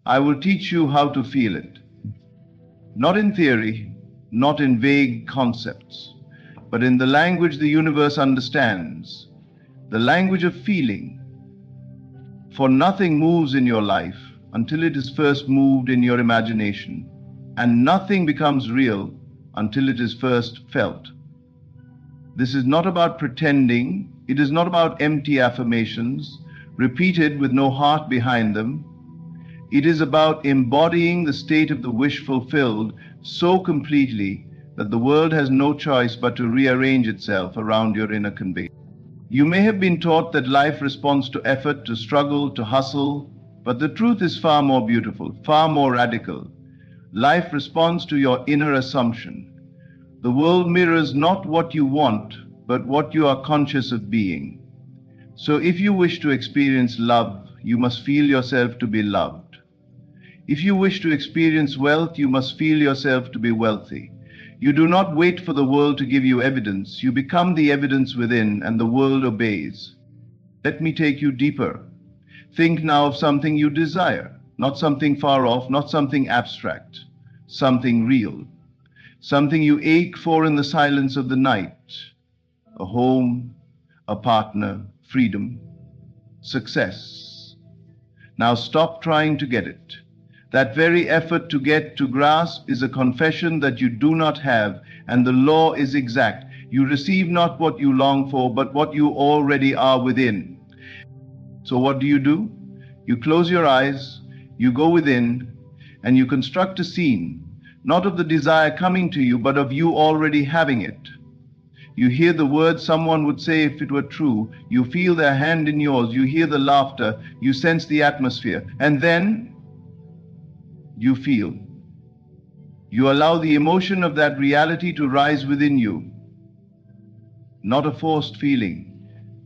I will teach you how to feel it. Not in theory, not in vague concepts, but in the language the universe understands, the language of feeling. For nothing moves in your life until it is first moved in your imagination, and nothing becomes real until it is first felt. This is not about pretending, it is not about empty affirmations, repeated with no heart behind them. It is about embodying the state of the wish fulfilled so completely that the world has no choice but to rearrange itself around your inner conviction. You may have been taught that life responds to effort, to struggle, to hustle, but the truth is far more beautiful, far more radical. Life responds to your inner assumption. The world mirrors not what you want, but what you are conscious of being. So if you wish to experience love, you must feel yourself to be loved. If you wish to experience wealth, you must feel yourself to be wealthy. You do not wait for the world to give you evidence. You become the evidence within, and the world obeys. Let me take you deeper. Think now of something you desire, not something far off, not something abstract, something real. Something you ache for in the silence of the night. A home, a partner, freedom, success. Now stop trying to get it. That very effort to get, to grasp, is a confession that you do not have, and the law is exact. You receive not what you long for, but what you already are within. So what do? You close your eyes, you go within, and you construct a scene, not of the desire coming to you, but of you already having it. You hear the words someone would say if it were true. You feel their hand in yours. You hear the laughter. You sense the atmosphere. And then you feel. You allow the emotion of that reality to rise within you. Not a forced feeling,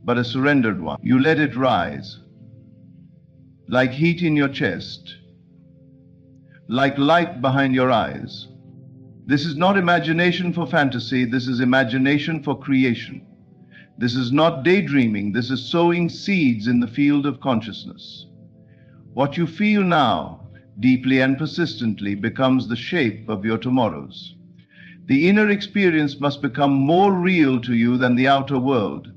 but a surrendered one. You let it rise. Like heat in your chest. Like light behind your eyes. This is not imagination for fantasy, this is imagination for creation. This is not daydreaming, this is sowing seeds in the field of consciousness. What you feel now, deeply and persistently, becomes the shape of your tomorrows. The inner experience must become more real to you than the outer world.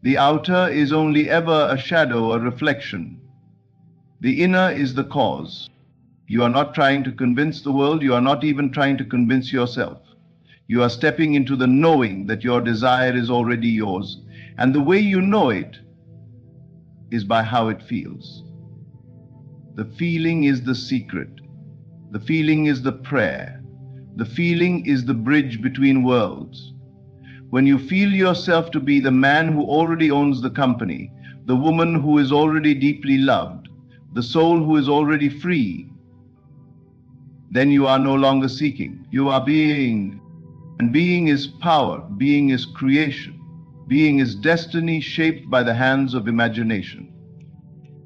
The outer is only ever a shadow, a reflection. The inner is the cause. You are not trying to convince the world, you are not even trying to convince yourself. You are stepping into the knowing that your desire is already yours, and the way you know it is by how it feels. The feeling is the secret. The feeling is the prayer. The feeling is the bridge between worlds. When you feel yourself to be the man who already owns the company, the woman who is already deeply loved, the soul who is already free, then you are no longer seeking. You are being. And being is power. Being is creation. Being is destiny shaped by the hands of imagination.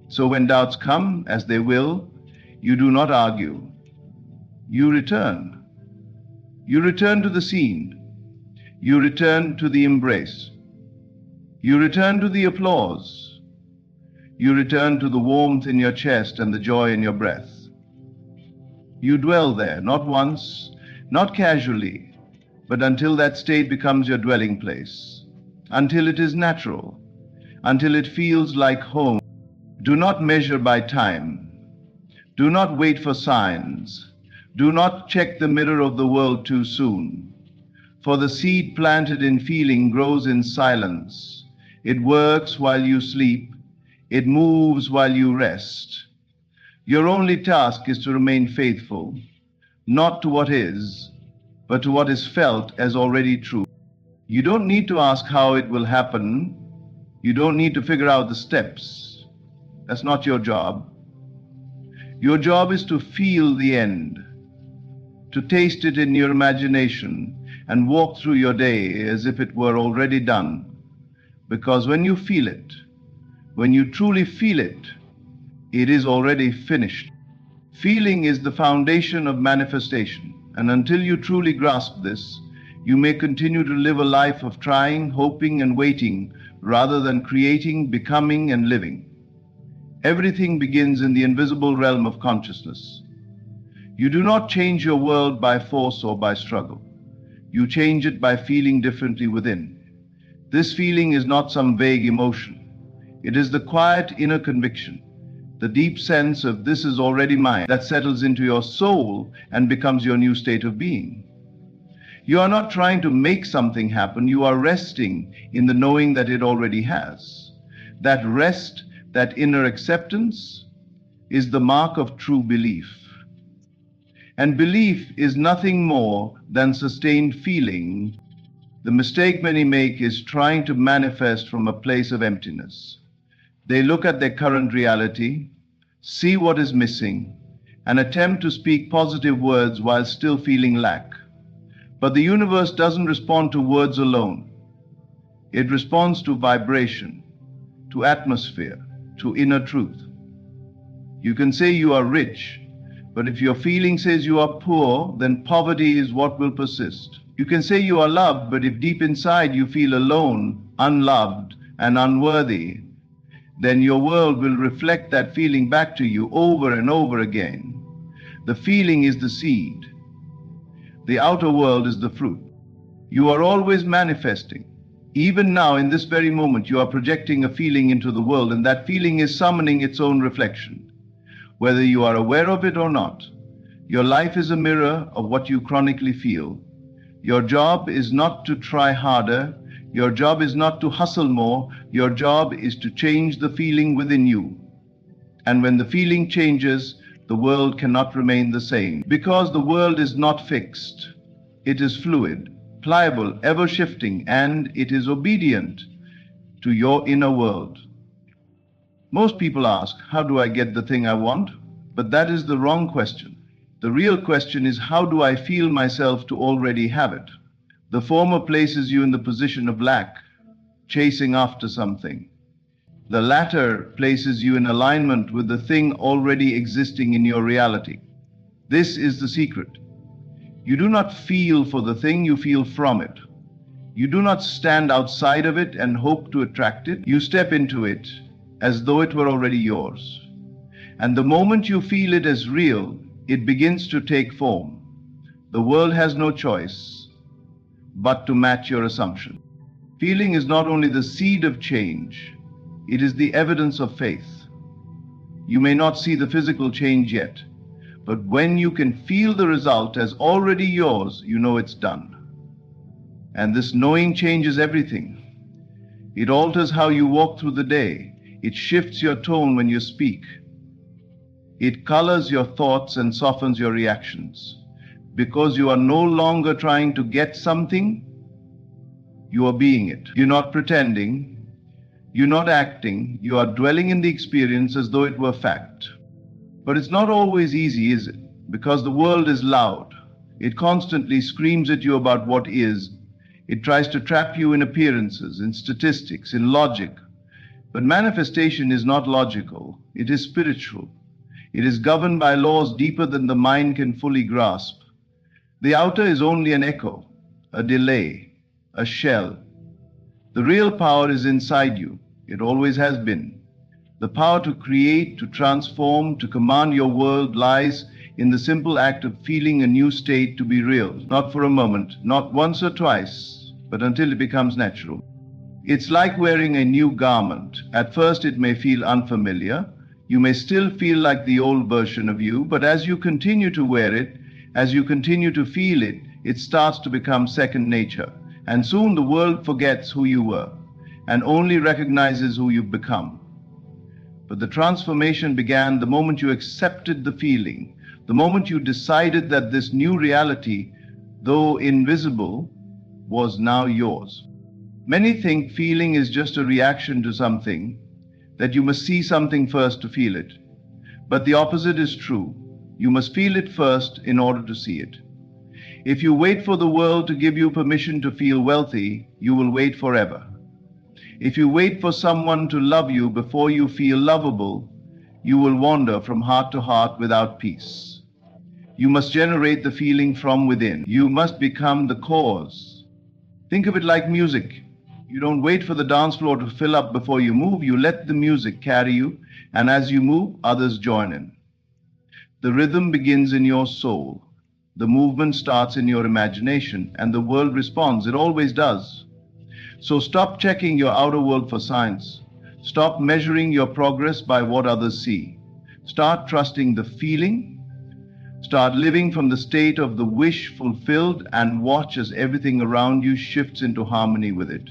So when doubts come, as they will, you do not argue. You return. You return to the scene. You return to the embrace. You return to the applause. You return to the warmth in your chest and the joy in your breath. You dwell there, not once, not casually, but until that state becomes your dwelling place, until it is natural, until it feels like home. Do not measure by time. Do not wait for signs. Do not check the mirror of the world too soon. For the seed planted in feeling grows in silence. It works while you sleep. It moves while you rest. Your only task is to remain faithful, not to what is, but to what is felt as already true. You don't need to ask how it will happen. You don't need to figure out the steps. That's not your job. Your job is to feel the end, to taste it in your imagination and walk through your day as if it were already done. Because when you feel it, when you truly feel it, it is already finished. Feeling is the foundation of manifestation, and until you truly grasp this, you may continue to live a life of trying, hoping, and waiting, rather than creating, becoming, and living. Everything begins in the invisible realm of consciousness. You do not change your world by force or by struggle. You change it by feeling differently within. This feeling is not some vague emotion. It is the quiet inner conviction, the deep sense of this is already mine, that settles into your soul and becomes your new state of being. You are not trying to make something happen, you are resting in the knowing that it already has. That rest, that inner acceptance, is the mark of true belief. And belief is nothing more than sustained feeling. The mistake many make is trying to manifest from a place of emptiness. They look at their current reality, see what is missing, and attempt to speak positive words while still feeling lack. But the universe doesn't respond to words alone. It responds to vibration, to atmosphere, to inner truth. You can say you are rich, but if your feeling says you are poor, then poverty is what will persist. You can say you are loved, but if deep inside you feel alone, unloved, and unworthy, then your world will reflect that feeling back to you over and over again. The feeling is the seed. The outer world is the fruit. You are always manifesting. Even now, in this very moment, you are projecting a feeling into the world, and that feeling is summoning its own reflection. Whether you are aware of it or not, your life is a mirror of what you chronically feel. Your job is not to try harder. Your job is not to hustle more. Your job is to change the feeling within you. And when the feeling changes, the world cannot remain the same. Because the world is not fixed. It is fluid, pliable, ever-shifting, and it is obedient to your inner world. Most people ask, how do I get the thing I want? But that is the wrong question. The real question is, how do I feel myself to already have it? The former places you in the position of lack, chasing after something. The latter places you in alignment with the thing already existing in your reality. This is the secret. You do not feel for the thing, you feel from it. You do not stand outside of it and hope to attract it. You step into it as though it were already yours. And the moment you feel it as real, it begins to take form. The world has no choice but to match your assumption. Feeling is not only the seed of change, it is the evidence of faith. You may not see the physical change yet, but when you can feel the result as already yours, you know it's done. And this knowing changes everything. It alters how you walk through the day. It shifts your tone when you speak. It colors your thoughts and softens your reactions. Because you are no longer trying to get something, you are being it. You're not pretending, you're not acting, you are dwelling in the experience as though it were fact. But it's not always easy, is it? Because the world is loud. It constantly screams at you about what is. It tries to trap you in appearances, in statistics, in logic. But manifestation is not logical, it is spiritual. It is governed by laws deeper than the mind can fully grasp. The outer is only an echo, a delay, a shell. The real power is inside you. It always has been. The power to create, to transform, to command your world lies in the simple act of feeling a new state to be real, not for a moment, not once or twice, but until it becomes natural. It's like wearing a new garment. At first it may feel unfamiliar. You may still feel like the old version of you, but as you continue to wear it, as you continue to feel it, it starts to become second nature. And soon the world forgets who you were and only recognizes who you've become. But the transformation began the moment you accepted the feeling, the moment you decided that this new reality, though invisible, was now yours. Many think feeling is just a reaction to something, that you must see something first to feel it. But the opposite is true. You must feel it first in order to see it. If you wait for the world to give you permission to feel wealthy, you will wait forever. If you wait for someone to love you before you feel lovable, you will wander from heart to heart without peace. You must generate the feeling from within. You must become the cause. Think of it like music. You don't wait for the dance floor to fill up before you move. You let the music carry you, and as you move, others join in. The rhythm begins in your soul. The movement starts in your imagination, and the world responds. It always does. So stop checking your outer world for signs. Stop measuring your progress by what others see. Start trusting the feeling. Start living from the state of the wish fulfilled, and watch as everything around you shifts into harmony with it.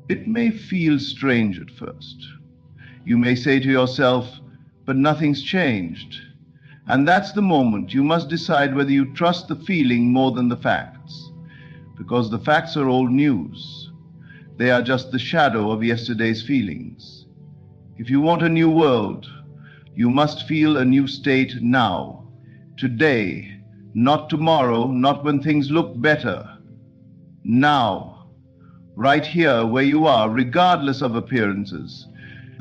It may feel strange at first. You may say to yourself, but nothing's changed. And that's the moment you must decide whether you trust the feeling more than the facts. Because the facts are old news. They are just the shadow of yesterday's feelings. If you want a new world, you must feel a new state now. Today, not tomorrow, not when things look better. Now, right here where you are, regardless of appearances.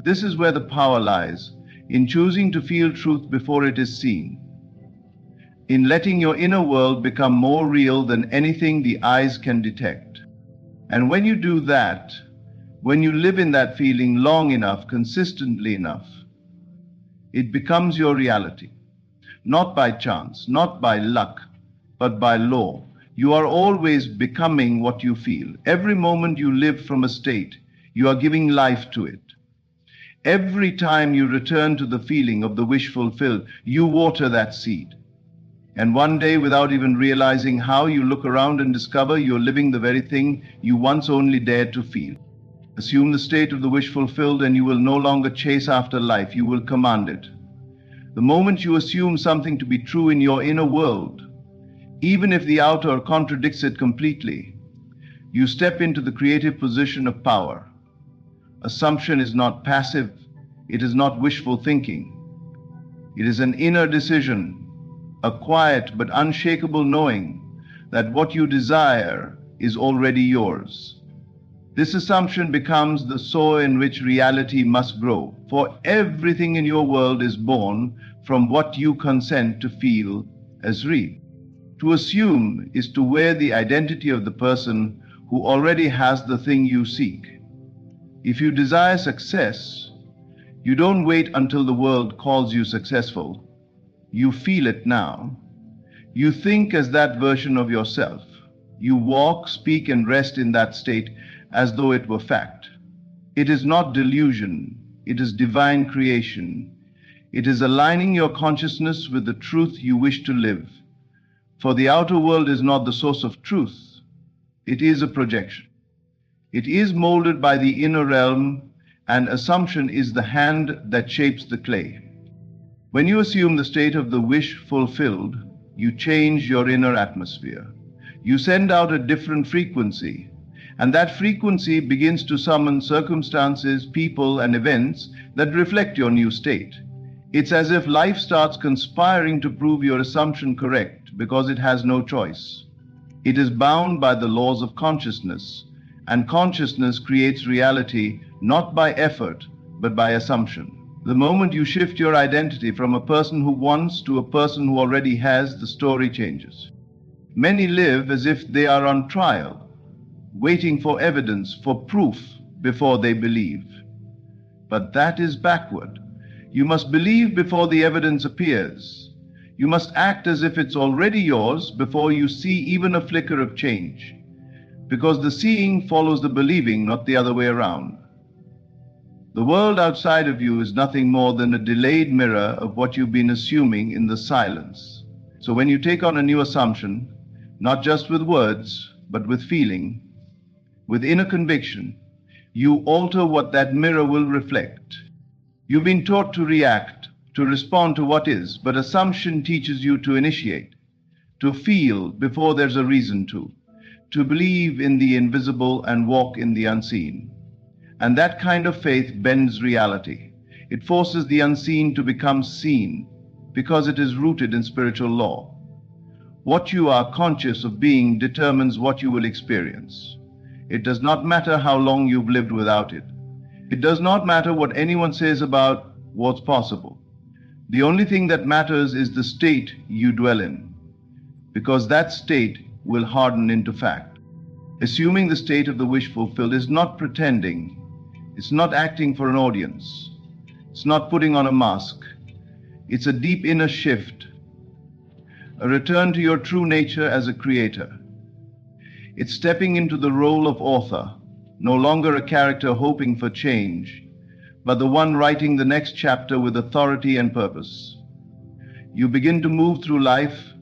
This is where the power lies, in choosing to feel truth before it is seen, in letting your inner world become more real than anything the eyes can detect. And when you do that, when you live in that feeling long enough, consistently enough, it becomes your reality. Not by chance, not by luck, but by law. You are always becoming what you feel. Every moment you live from a state, you are giving life to it. Every time you return to the feeling of the wish fulfilled, you water that seed. And one day, without even realizing how, you look around and discover you're living the very thing you once only dared to feel. Assume the state of the wish fulfilled, and you will no longer chase after life, you will command it. The moment you assume something to be true in your inner world, even if the outer contradicts it completely, you step into the creative position of power. Assumption is not passive, it is not wishful thinking. It is an inner decision, a quiet but unshakable knowing that what you desire is already yours. This assumption becomes the soil in which reality must grow, for everything in your world is born from what you consent to feel as real. To assume is to wear the identity of the person who already has the thing you seek. If you desire success, you don't wait until the world calls you successful. You feel it now. You think as that version of yourself. You walk, speak, and rest in that state as though it were fact. It is not delusion, it is divine creation. It is aligning your consciousness with the truth you wish to live. For the outer world is not the source of truth, it is a projection. It is molded by the inner realm, and assumption is the hand that shapes the clay. When you assume the state of the wish fulfilled, you change your inner atmosphere. You send out a different frequency, and that frequency begins to summon circumstances, people, and events that reflect your new state. It's as if life starts conspiring to prove your assumption correct because it has no choice. It is bound by the laws of consciousness, and consciousness creates reality not by effort, but by assumption. The moment you shift your identity from a person who wants to a person who already has, the story changes. Many live as if they are on trial, waiting for evidence, for proof, before they believe. But that is backward. You must believe before the evidence appears. You must act as if it's already yours before you see even a flicker of change. Because the seeing follows the believing, not the other way around. The world outside of you is nothing more than a delayed mirror of what you've been assuming in the silence. So when you take on a new assumption, not just with words, but with feeling, with inner conviction, you alter what that mirror will reflect. You've been taught to react, to respond to what is, but assumption teaches you to initiate, to feel before there's a reason to believe in the invisible and walk in the unseen. And that kind of faith bends reality. It forces the unseen to become seen because it is rooted in spiritual law. What you are conscious of being determines what you will experience. It does not matter how long you've lived without it. It does not matter what anyone says about what's possible. The only thing that matters is the state you dwell in, because that state will harden into fact. Assuming the state of the wish fulfilled is not pretending, it's not acting for an audience, it's not putting on a mask, it's a deep inner shift, a return to your true nature as a creator. It's stepping into the role of author, no longer a character hoping for change, but the one writing the next chapter with authority and purpose. You begin to move through life,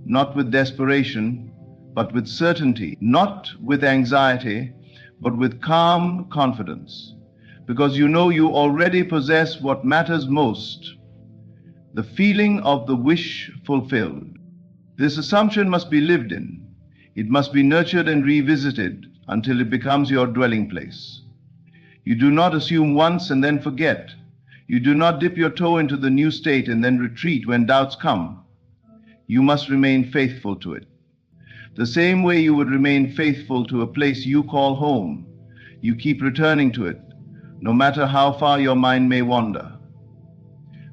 not with desperation, but with certainty, not with anxiety, but with calm confidence, because you know you already possess what matters most, the feeling of the wish fulfilled. This assumption must be lived in. It must be nurtured and revisited until it becomes your dwelling place. You do not assume once and then forget. You do not dip your toe into the new state and then retreat when doubts come. You must remain faithful to it. The same way you would remain faithful to a place you call home. You keep returning to it, no matter how far your mind may wander.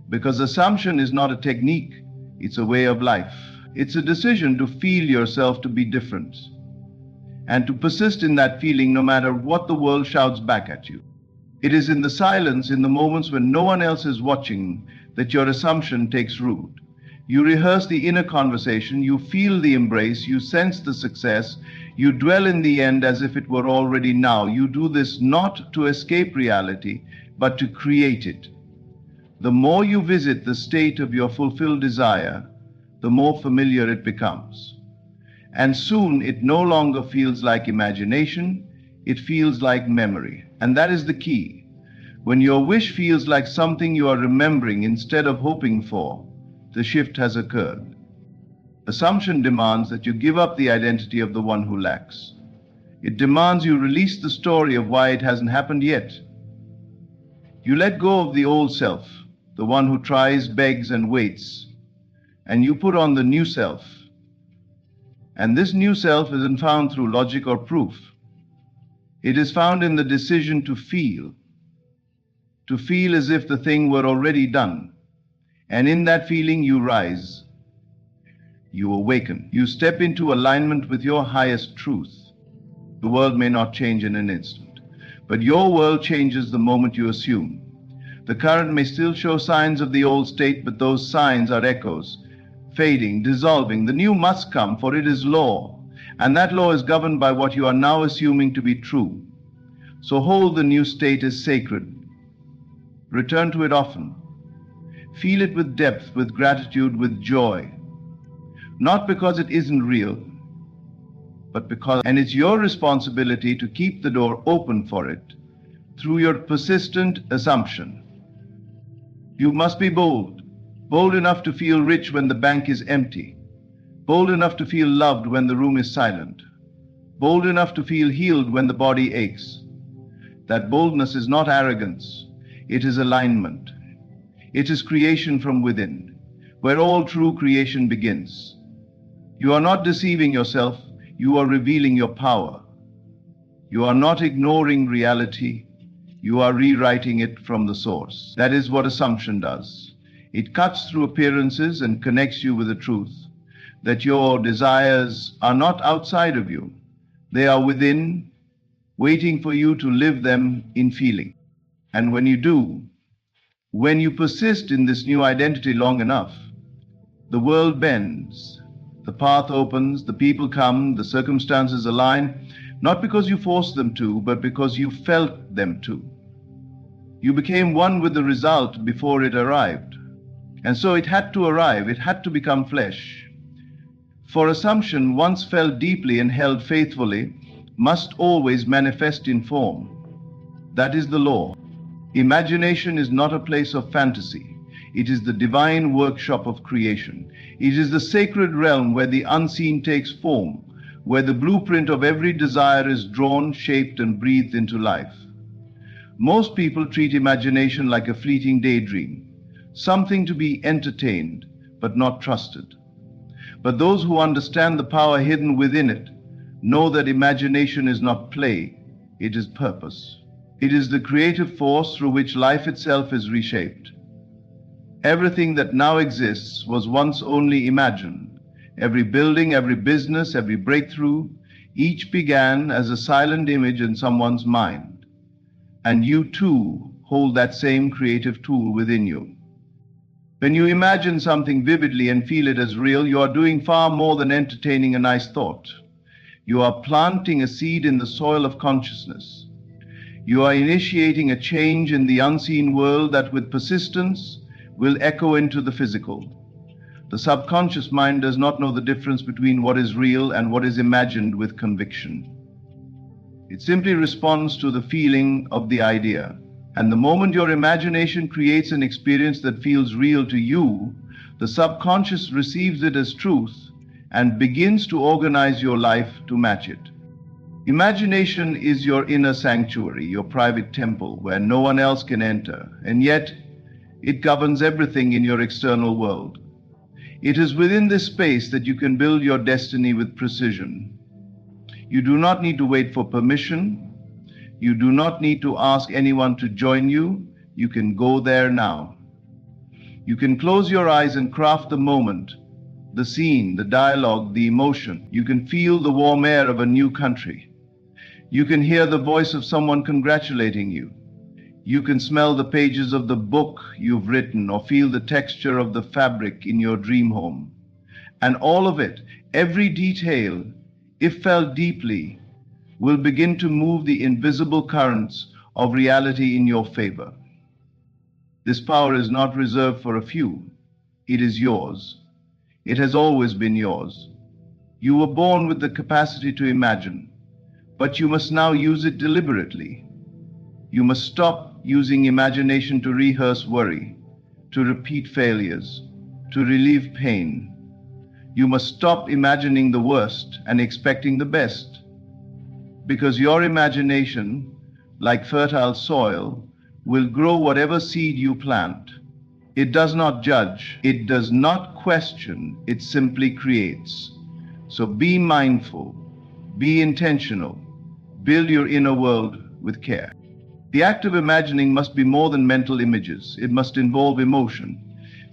Because assumption is not a technique, it's a way of life. It's a decision to feel yourself to be different, and to persist in that feeling no matter what the world shouts back at you. It is in the silence, in the moments when no one else is watching, that your assumption takes root. You rehearse the inner conversation, you feel the embrace, you sense the success, you dwell in the end as if it were already now. You do this not to escape reality, but to create it. The more you visit the state of your fulfilled desire, the more familiar it becomes. And soon it no longer feels like imagination, it feels like memory. And that is the key. When your wish feels like something you are remembering instead of hoping for, the shift has occurred. Assumption demands that you give up the identity of the one who lacks. It demands you release the story of why it hasn't happened yet. You let go of the old self, the one who tries, begs, and waits, and you put on the new self. And this new self isn't found through logic or proof. It is found in the decision to feel as if the thing were already done. And in that feeling you rise, you awaken, you step into alignment with your highest truth. The world may not change in an instant, but your world changes the moment you assume. The current may still show signs of the old state, but those signs are echoes, fading, dissolving. The new must come, for it is law, and that law is governed by what you are now assuming to be true. So hold the new state as sacred. Return to it often. Feel it with depth, with gratitude, with joy. Not because it isn't real, but because, and it's your responsibility to keep the door open for it through your persistent assumption. You must be bold enough to feel rich when the bank is empty, bold enough to feel loved when the room is silent, bold enough to feel healed when the body aches. That boldness is not arrogance, it is alignment. It is creation from within, where all true creation begins. You are not deceiving yourself, you are revealing your power. You are not ignoring reality, you are rewriting it from the source. That is what assumption does. It cuts through appearances and connects you with the truth, that your desires are not outside of you. They are within, waiting for you to live them in feeling. And when you do, when you persist in this new identity long enough, the world bends, the path opens, the people come, the circumstances align, not because you forced them to, but because you felt them to. You became one with the result before it arrived. And so it had to arrive, it had to become flesh. For assumption, once felt deeply and held faithfully, must always manifest in form. That is the law. Imagination is not a place of fantasy. It is the divine workshop of creation. It is the sacred realm where the unseen takes form, where the blueprint of every desire is drawn, shaped, and breathed into life. Most people treat imagination like a fleeting daydream, something to be entertained, but not trusted. But those who understand the power hidden within it know that imagination is not play, it is purpose. It is the creative force through which life itself is reshaped. Everything that now exists was once only imagined. Every building, every business, every breakthrough, Each began as a silent image in someone's mind, and you too hold that same creative tool within you. When you imagine something vividly and feel it as real, you are doing far more than entertaining a nice thought. You are planting a seed in the soil of consciousness. You are initiating a change in the unseen world that with persistence will echo into the physical. The subconscious mind does not know the difference between what is real and what is imagined with conviction. It simply responds to the feeling of the idea. And the moment your imagination creates an experience that feels real to you, the subconscious receives it as truth and begins to organize your life to match it. Imagination is your inner sanctuary, your private temple where no one else can enter, and yet it governs everything in your external world. It is within this space that you can build your destiny with precision. You do not need to wait for permission. You do not need to ask anyone to join you. You can go there now. You can close your eyes and craft the moment, the scene, the dialogue, the emotion. You can feel the warm air of a new country. You can hear the voice of someone congratulating you. You can smell the pages of the book you've written or feel the texture of the fabric in your dream home. And all of it, every detail, if felt deeply, will begin to move the invisible currents of reality in your favor. This power is not reserved for a few. It is yours. It has always been yours. You were born with the capacity to imagine, but you must now use it deliberately. You must stop using imagination to rehearse worry, to repeat failures, to relieve pain. You must stop imagining the worst and expecting the best. Because your imagination, like fertile soil, will grow whatever seed you plant. It does not judge, it does not question, it simply creates. So be mindful, be intentional, build your inner world with care. The act of imagining must be more than mental images. It must involve emotion.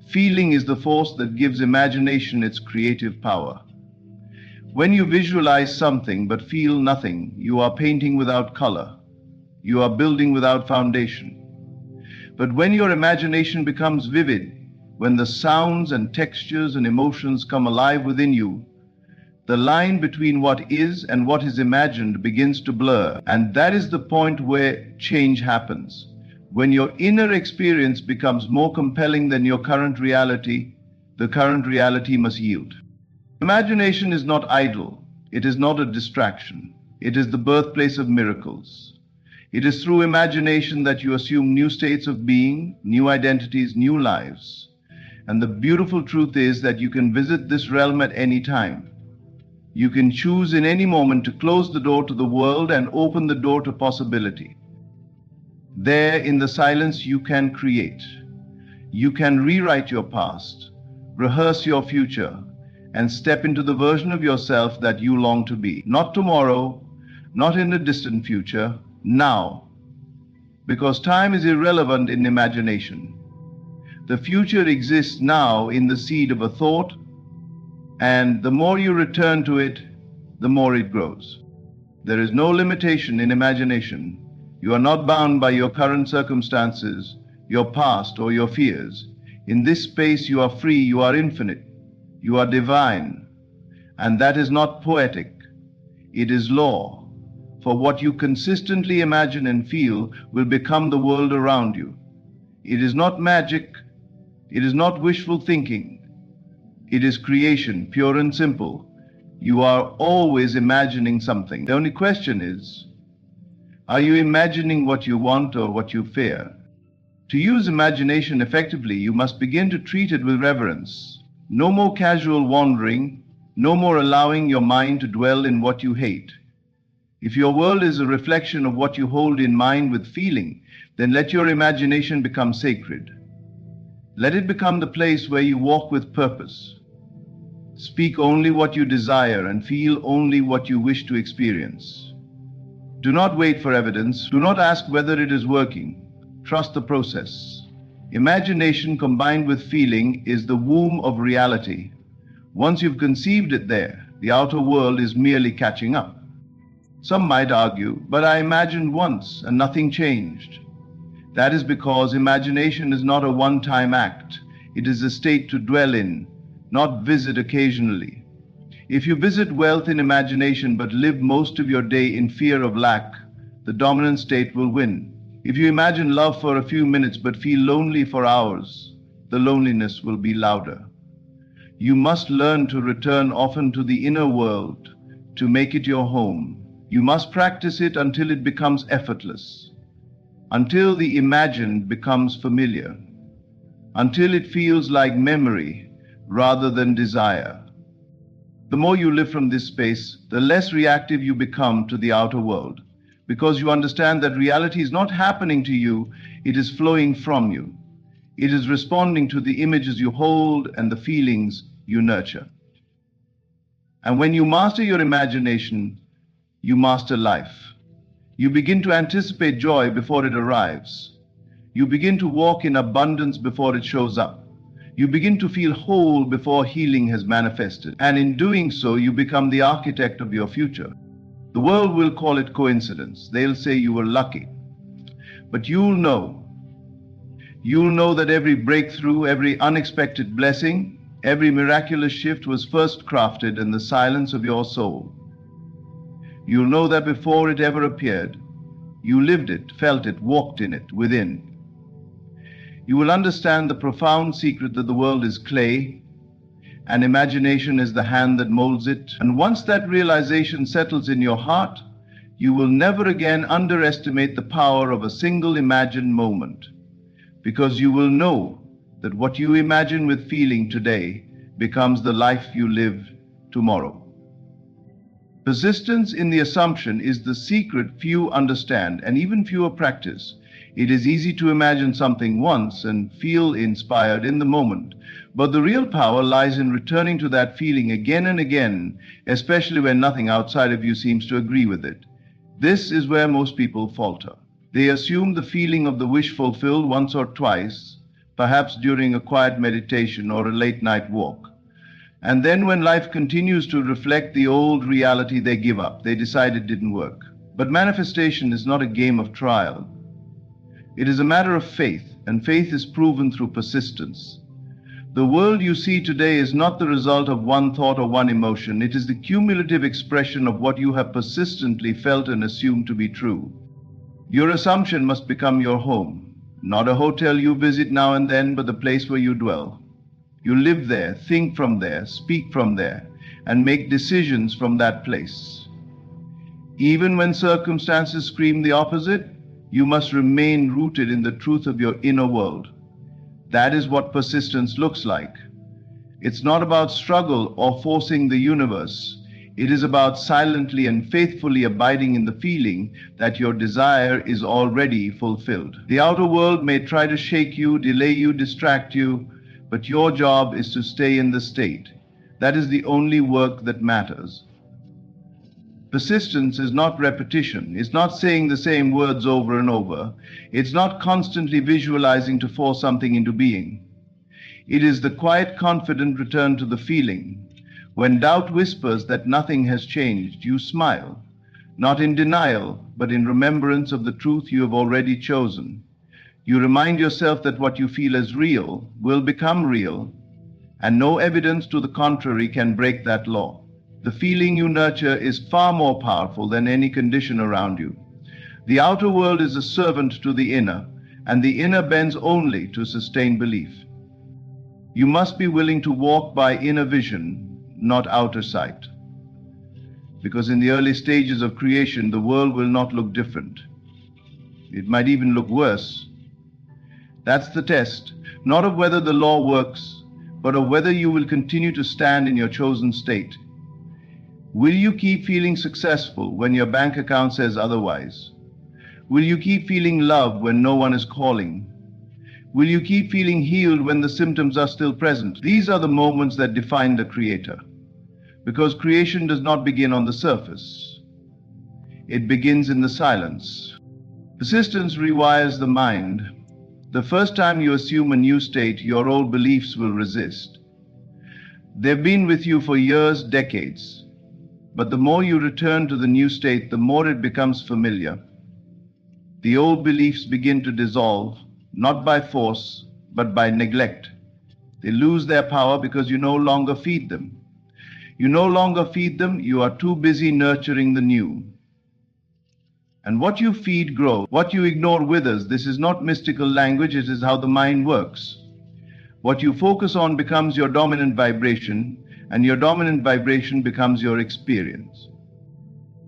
Feeling is the force that gives imagination its creative power. When you visualize something but feel nothing, you are painting without color. You are building without foundation. But when your imagination becomes vivid, when the sounds and textures and emotions come alive within you, the line between what is and what is imagined begins to blur. And that is the point where change happens. When your inner experience becomes more compelling than your current reality, the current reality must yield. Imagination is not idle. It is not a distraction. It is the birthplace of miracles. It is through imagination that you assume new states of being, new identities, new lives. And the beautiful truth is that you can visit this realm at any time. You can choose in any moment to close the door to the world and open the door to possibility. There, in the silence, you can create. You can rewrite your past, rehearse your future, and step into the version of yourself that you long to be. Not tomorrow, not in a distant future, now. Because time is irrelevant in imagination. The future exists now in the seed of a thought, and the more you return to it, the more it grows. There is no limitation in imagination. You are not bound by your current circumstances, your past, or your fears. In this space, you are free, you are infinite, you are divine. And that is not poetic, it is law. For what you consistently imagine and feel will become the world around you. It is not magic, it is not wishful thinking. It is creation, pure and simple. You are always imagining something. The only question is, are you imagining what you want or what you fear? To use imagination effectively, you must begin to treat it with reverence. No more casual wandering, no more allowing your mind to dwell in what you hate. If your world is a reflection of what you hold in mind with feeling, then let your imagination become sacred. Let it become the place where you walk with purpose. Speak only what you desire and feel only what you wish to experience. Do not wait for evidence. Do not ask whether it is working. Trust the process. Imagination combined with feeling is the womb of reality. Once you've conceived it there, the outer world is merely catching up. Some might argue, but I imagined once and nothing changed. That is because imagination is not a one-time act. It is a state to dwell in, not visit occasionally. If you visit wealth in imagination but live most of your day in fear of lack, the dominant state will win. If you imagine love for a few minutes but feel lonely for hours, the loneliness will be louder. You must learn to return often to the inner world to make it your home. You must practice it until it becomes effortless, until the imagined becomes familiar, until it feels like memory rather than desire. The more you live from this space, the less reactive you become to the outer world, because you understand that reality is not happening to you, it is flowing from you. It is responding to the images you hold and the feelings you nurture. And when you master your imagination, you master life. You begin to anticipate joy before it arrives. You begin to walk in abundance before it shows up. You begin to feel whole before healing has manifested. And in doing so, you become the architect of your future. The world will call it coincidence. They'll say you were lucky. But you'll know that every breakthrough, every unexpected blessing, every miraculous shift was first crafted in the silence of your soul. You'll know that before it ever appeared, you lived it, felt it, walked in it, within. You will understand the profound secret that the world is clay and imagination is the hand that molds it. And once that realization settles in your heart, you will never again underestimate the power of a single imagined moment, because you will know that what you imagine with feeling today becomes the life you live tomorrow. Persistence in the assumption is the secret few understand and even fewer practice. It is easy to imagine something once and feel inspired in the moment, but the real power lies in returning to that feeling again and again, especially when nothing outside of you seems to agree with it. This is where most people falter. They assume the feeling of the wish fulfilled once or twice, perhaps during a quiet meditation or a late night walk. And then when life continues to reflect the old reality, they give up. They decide it didn't work. But manifestation is not a game of trial. It is a matter of faith, and faith is proven through persistence. The world you see today is not the result of one thought or one emotion. It is the cumulative expression of what you have persistently felt and assumed to be true. Your assumption must become your home, not a hotel you visit now and then, but the place where you dwell. You live there, think from there, speak from there, and make decisions from that place. Even when circumstances scream the opposite, you must remain rooted in the truth of your inner world. That is what persistence looks like. It's not about struggle or forcing the universe. It is about silently and faithfully abiding in the feeling that your desire is already fulfilled. The outer world may try to shake you, delay you, distract you, but your job is to stay in the state. That is the only work that matters. Persistence is not repetition. It's not saying the same words over and over. It's not constantly visualizing to force something into being. It is the quiet, confident return to the feeling. When doubt whispers that nothing has changed, you smile, not in denial, but in remembrance of the truth you have already chosen. You remind yourself that what you feel as real will become real, and no evidence to the contrary can break that law. The feeling you nurture is far more powerful than any condition around you. The outer world is a servant to the inner, and the inner bends only to sustain belief. You must be willing to walk by inner vision, not outer sight. Because in the early stages of creation, the world will not look different. It might even look worse. That's the test, not of whether the law works, but of whether you will continue to stand in your chosen state. Will you keep feeling successful when your bank account says otherwise? Will you keep feeling love when no one is calling? Will you keep feeling healed when the symptoms are still present? These are the moments that define the creator, because creation does not begin on the surface. It begins in the silence. Persistence rewires the mind. The first time you assume a new state, your old beliefs will resist. They've been with you for years, decades. But the more you return to the new state, the more it becomes familiar. The old beliefs begin to dissolve, not by force, but by neglect. They lose their power because you no longer feed them. You no longer feed them, you are too busy nurturing the new. And what you feed grows, what you ignore withers. This is not mystical language, it is how the mind works. What you focus on becomes your dominant vibration, and your dominant vibration becomes your experience.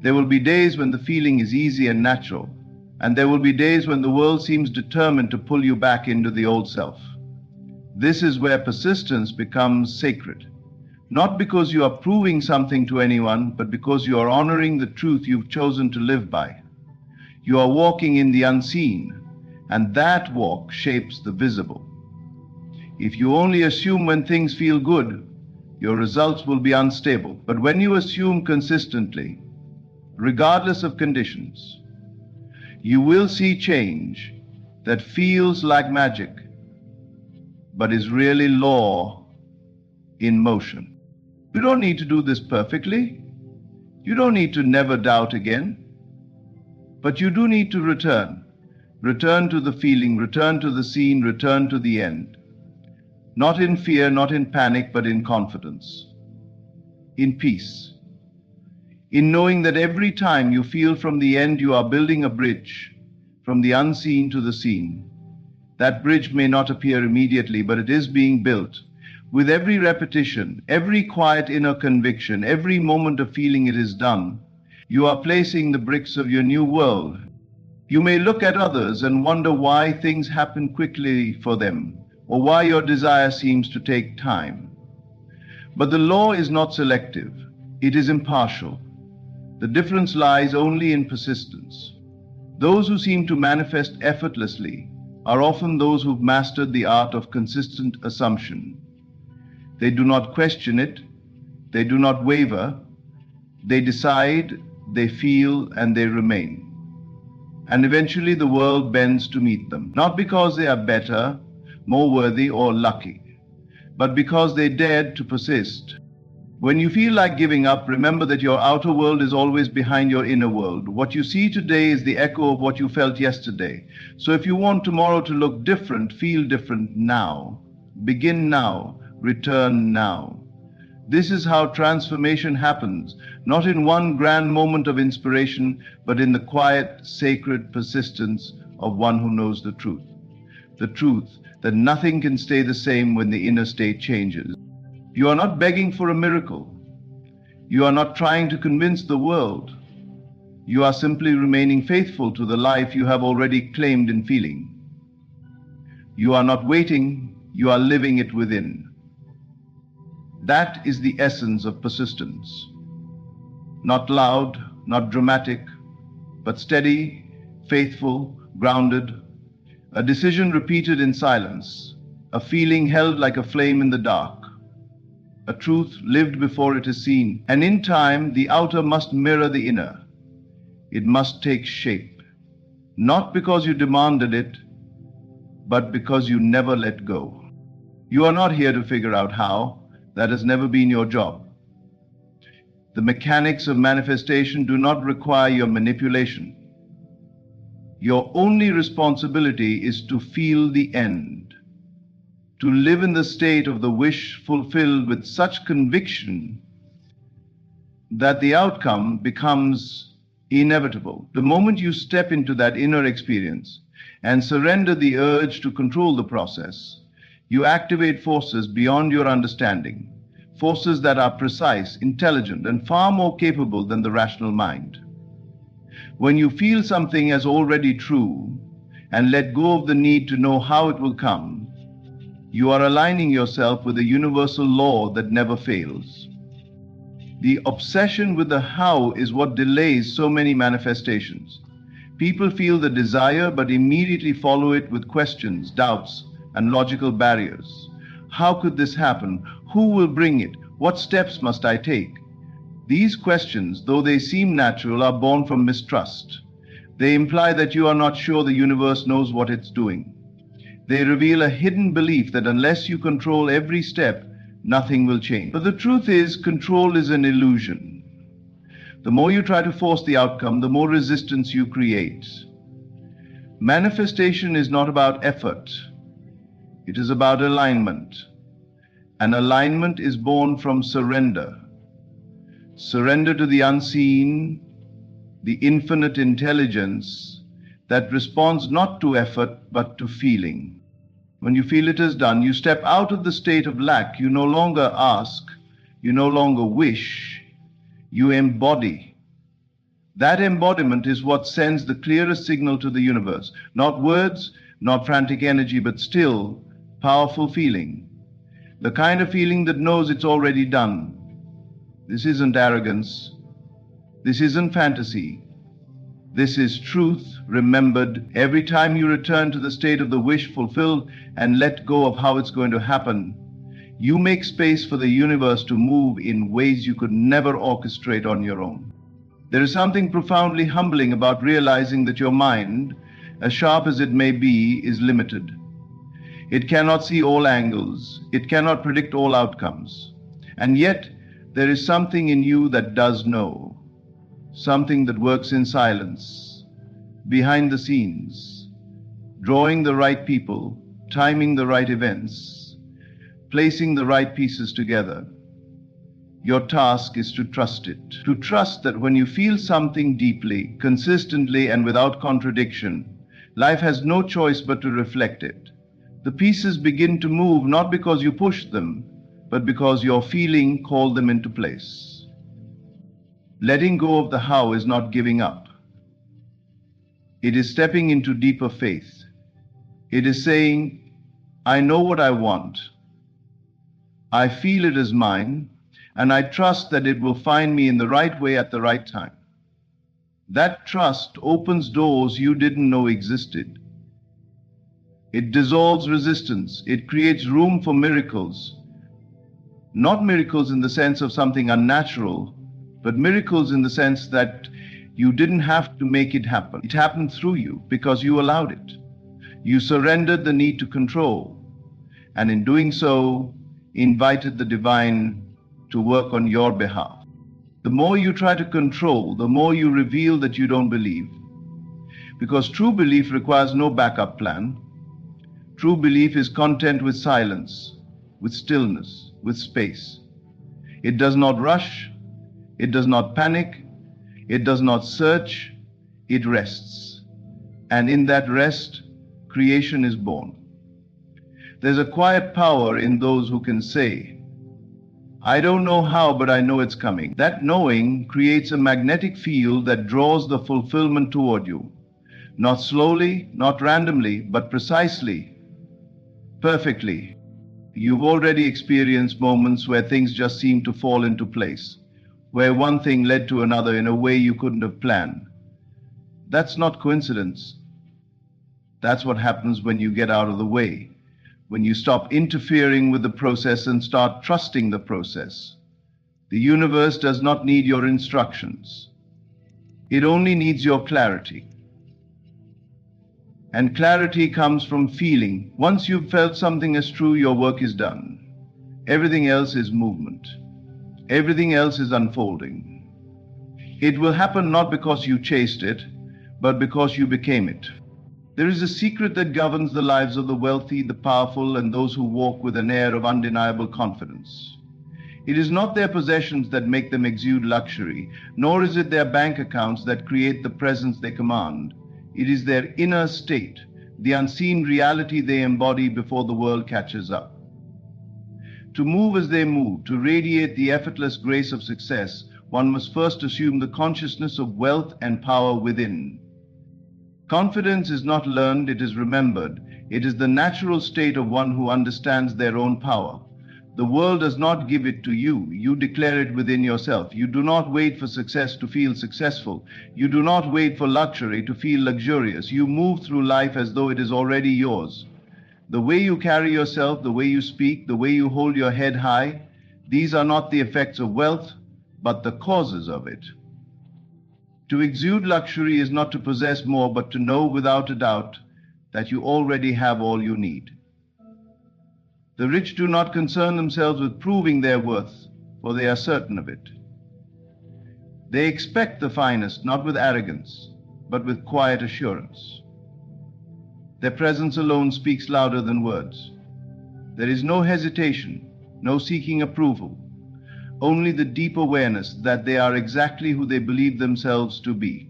There will be days when the feeling is easy and natural, and there will be days when the world seems determined to pull you back into the old self. This is where persistence becomes sacred. Not because you are proving something to anyone, but because you are honoring the truth you've chosen to live by. You are walking in the unseen, and that walk shapes the visible. If you only assume when things feel good, your results will be unstable. But when you assume consistently, regardless of conditions, you will see change that feels like magic, but is really law in motion. You don't need to do this perfectly. You don't need to never doubt again. But you do need to return. Return to the feeling, return to the scene, return to the end. Not in fear, not in panic, but in confidence. In peace. In knowing that every time you feel from the end, you are building a bridge from the unseen to the seen. That bridge may not appear immediately, but it is being built. With every repetition, every quiet inner conviction, every moment of feeling it is done, you are placing the bricks of your new world. You may look at others and wonder why things happen quickly for them, or why your desire seems to take time. But the law is not selective, it is impartial. The difference lies only in persistence. Those who seem to manifest effortlessly are often those who've mastered the art of consistent assumption. They do not question it, they do not waver, they decide, they feel, and they remain. And eventually the world bends to meet them, not because they are better, more worthy, or lucky, but because they dared to persist. When you feel like giving up, remember that your outer world is always behind your inner world. What you see today is the echo of what you felt yesterday. So if you want tomorrow to look different, feel different now. Begin now. Return now. This is how transformation happens, not in one grand moment of inspiration, but in the quiet, sacred persistence of one who knows the truth. The truth that nothing can stay the same when the inner state changes. You are not begging for a miracle. You are not trying to convince the world. You are simply remaining faithful to the life you have already claimed in feeling. You are not waiting, you are living it within. That is the essence of persistence. Not loud, not dramatic, but steady, faithful, grounded. A decision repeated in silence, a feeling held like a flame in the dark, a truth lived before it is seen. And in time, the outer must mirror the inner. It must take shape, not because you demanded it, but because you never let go. You are not here to figure out how. That has never been your job. The mechanics of manifestation do not require your manipulation. Your only responsibility is to feel the end, to live in the state of the wish fulfilled with such conviction that the outcome becomes inevitable. The moment you step into that inner experience and surrender the urge to control the process, you activate forces beyond your understanding, forces that are precise, intelligent, and far more capable than the rational mind. When you feel something as already true and let go of the need to know how it will come, you are aligning yourself with a universal law that never fails. The obsession with the how is what delays so many manifestations. People feel the desire but immediately follow it with questions, doubts, and logical barriers. How could this happen? Who will bring it? What steps must I take? These questions, though they seem natural, are born from mistrust. They imply that you are not sure the universe knows what it's doing. They reveal a hidden belief that unless you control every step, nothing will change. But the truth is, control is an illusion. The more you try to force the outcome, the more resistance you create. Manifestation is not about effort. It is about alignment. And alignment is born from surrender. Surrender to the unseen, the infinite intelligence that responds not to effort but to feeling. When you feel it is done, you step out of the state of lack. You no longer ask, you no longer wish, you embody. That embodiment is what sends the clearest signal to the universe. Not words, not frantic energy, but still, powerful feeling. The kind of feeling that knows it's already done. This isn't arrogance. This isn't fantasy. This is truth remembered. Every time you return to the state of the wish fulfilled and let go of how it's going to happen, you make space for the universe to move in ways you could never orchestrate on your own. There is something profoundly humbling about realizing that your mind, as sharp as it may be, is limited. It cannot see all angles. It cannot predict all outcomes. And yet, there is something in you that does know. Something that works in silence, behind the scenes, drawing the right people, timing the right events, placing the right pieces together. Your task is to trust it. To trust that when you feel something deeply, consistently, and without contradiction, life has no choice but to reflect it. The pieces begin to move not because you pushed them, but because your feeling called them into place. Letting go of the how is not giving up. It is stepping into deeper faith. It is saying, I know what I want. I feel it is mine, and I trust that it will find me in the right way at the right time. That trust opens doors you didn't know existed. It dissolves resistance. It creates room for miracles. Not miracles in the sense of something unnatural, but miracles in the sense that you didn't have to make it happen. It happened through you because you allowed it. You surrendered the need to control, and in doing so, invited the divine to work on your behalf. The more you try to control, the more you reveal that you don't believe. Because true belief requires no backup plan. True belief is content with silence, with stillness, with space. It does not rush. It does not panic, it does not search, it rests. And in that rest, creation is born. There's a quiet power in those who can say, I don't know how, but I know it's coming. That knowing creates a magnetic field that draws the fulfillment toward you. Not slowly, not randomly, but precisely, perfectly. You've already experienced moments where things just seem to fall into place, where one thing led to another in a way you couldn't have planned. That's not coincidence. That's what happens when you get out of the way, when you stop interfering with the process and start trusting the process. The universe does not need your instructions. It only needs your clarity. And clarity comes from feeling. Once you've felt something as true, your work is done. Everything else is movement. Everything else is unfolding. It will happen not because you chased it, but because you became it. There is a secret that governs the lives of the wealthy, the powerful, and those who walk with an air of undeniable confidence. It is not their possessions that make them exude luxury, nor is it their bank accounts that create the presence they command. It is their inner state, the unseen reality they embody before the world catches up. To move as they move, to radiate the effortless grace of success, one must first assume the consciousness of wealth and power within. Confidence is not learned, it is remembered. It is the natural state of one who understands their own power. The world does not give it to you. You declare it within yourself. You do not wait for success to feel successful. You do not wait for luxury to feel luxurious. You move through life as though it is already yours. The way you carry yourself, the way you speak, the way you hold your head high, these are not the effects of wealth, but the causes of it. To exude luxury is not to possess more, but to know without a doubt that you already have all you need. The rich do not concern themselves with proving their worth, for they are certain of it. They expect the finest, not with arrogance, but with quiet assurance. Their presence alone speaks louder than words. There is no hesitation, no seeking approval, only the deep awareness that they are exactly who they believe themselves to be.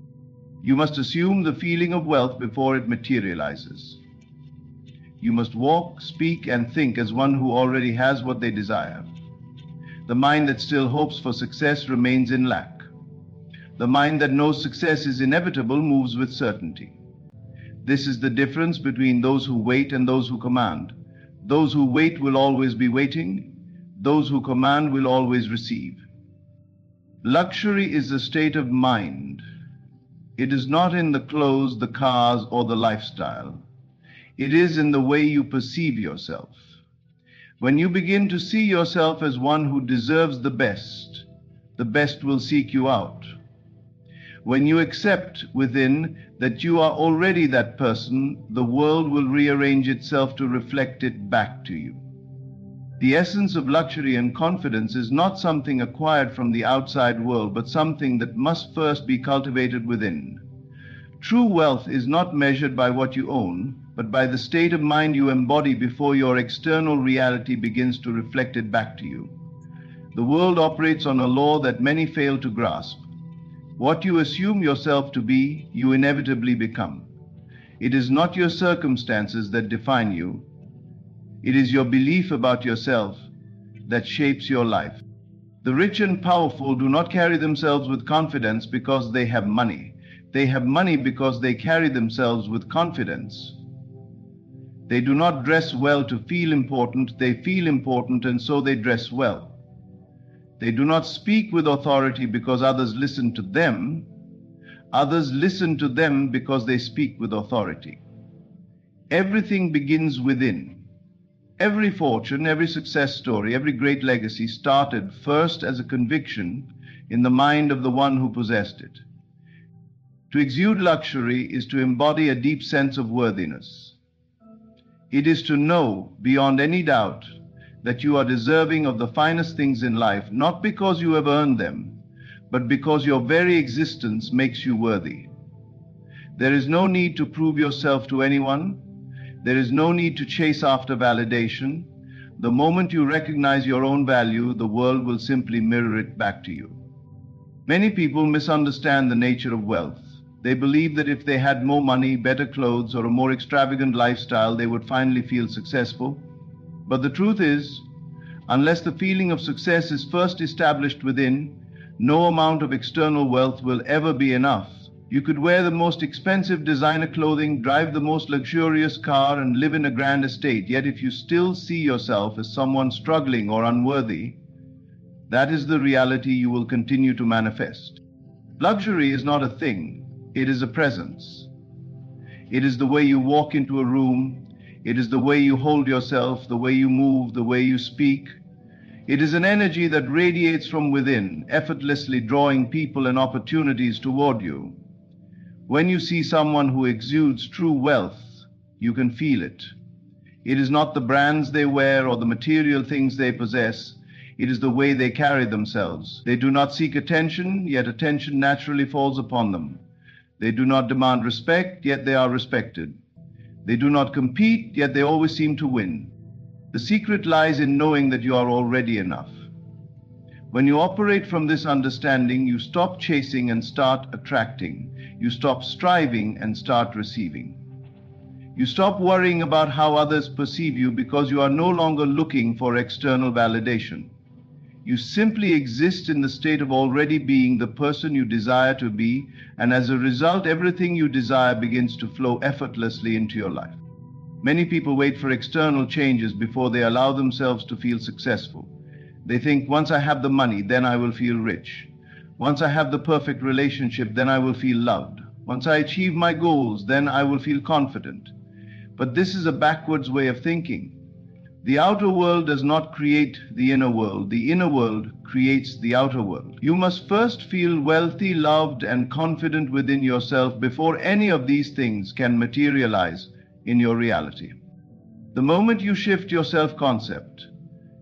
You must assume the feeling of wealth before it materializes. You must walk, speak, and think as one who already has what they desire. The mind that still hopes for success remains in lack. The mind that knows success is inevitable moves with certainty. This is the difference between those who wait and those who command. Those who wait will always be waiting. Those who command will always receive. Luxury is a state of mind. It is not in the clothes, the cars, or the lifestyle. It is in the way you perceive yourself. When you begin to see yourself as one who deserves the best will seek you out. When you accept within that you are already that person, the world will rearrange itself to reflect it back to you. The essence of luxury and confidence is not something acquired from the outside world, but something that must first be cultivated within. True wealth is not measured by what you own, but by the state of mind you embody before your external reality begins to reflect it back to you. The world operates on a law that many fail to grasp. What you assume yourself to be, you inevitably become. It is not your circumstances that define you. It is your belief about yourself that shapes your life. The rich and powerful do not carry themselves with confidence because they have money. They have money because they carry themselves with confidence. They do not dress well to feel important. They feel important, and so they dress well. They do not speak with authority because others listen to them. Others listen to them because they speak with authority. Everything begins within. Every fortune, every success story, every great legacy started first as a conviction in the mind of the one who possessed it. To exude luxury is to embody a deep sense of worthiness. It is to know beyond any doubt that you are deserving of the finest things in life, not because you have earned them, but because your very existence makes you worthy. There is no need to prove yourself to anyone. There is no need to chase after validation. The moment you recognize your own value, the world will simply mirror it back to you. Many people misunderstand the nature of wealth. They believe that if they had more money, better clothes, or a more extravagant lifestyle, they would finally feel successful. But the truth is, unless the feeling of success is first established within, no amount of external wealth will ever be enough. You could wear the most expensive designer clothing, drive the most luxurious car, and live in a grand estate, yet if you still see yourself as someone struggling or unworthy, that is the reality you will continue to manifest. Luxury is not a thing, it is a presence. It is the way you walk into a room, it is the way you hold yourself, the way you move, the way you speak. It is an energy that radiates from within, effortlessly drawing people and opportunities toward you. When you see someone who exudes true wealth, you can feel it. It is not the brands they wear or the material things they possess. It is the way they carry themselves. They do not seek attention, yet attention naturally falls upon them. They do not demand respect, yet they are respected. They do not compete, yet they always seem to win. The secret lies in knowing that you are already enough. When you operate from this understanding, you stop chasing and start attracting. You stop striving and start receiving. You stop worrying about how others perceive you because you are no longer looking for external validation. You simply exist in the state of already being the person you desire to be, and as a result, everything you desire begins to flow effortlessly into your life. Many people wait for external changes before they allow themselves to feel successful. They think, once I have the money, then I will feel rich. Once I have the perfect relationship, then I will feel loved. Once I achieve my goals, then I will feel confident. But this is a backwards way of thinking. The outer world does not create the inner world. The inner world creates the outer world. You must first feel wealthy, loved, and confident within yourself before any of these things can materialize in your reality. The moment you shift your self-concept,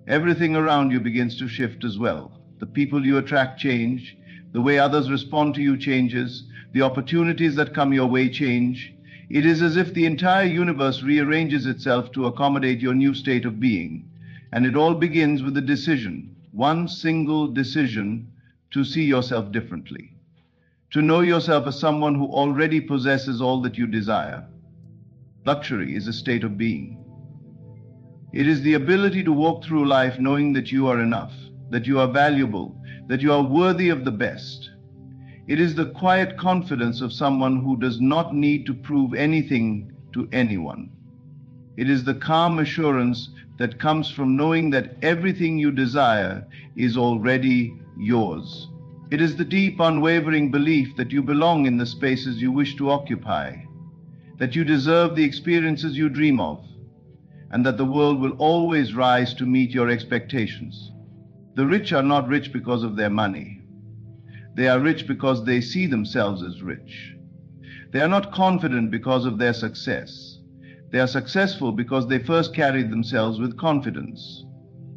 everything around you begins to shift as well. The people you attract change. The way others respond to you changes. The opportunities that come your way change. It is as if the entire universe rearranges itself to accommodate your new state of being. And it all begins with a decision, one single decision, to see yourself differently. To know yourself as someone who already possesses all that you desire. Luxury is a state of being. It is the ability to walk through life knowing that you are enough, that you are valuable, that you are worthy of the best. It is the quiet confidence of someone who does not need to prove anything to anyone. It is the calm assurance that comes from knowing that everything you desire is already yours. It is the deep, unwavering belief that you belong in the spaces you wish to occupy, that you deserve the experiences you dream of, and that the world will always rise to meet your expectations. The rich are not rich because of their money. They are rich because they see themselves as rich. They are not confident because of their success. They are successful because they first carried themselves with confidence.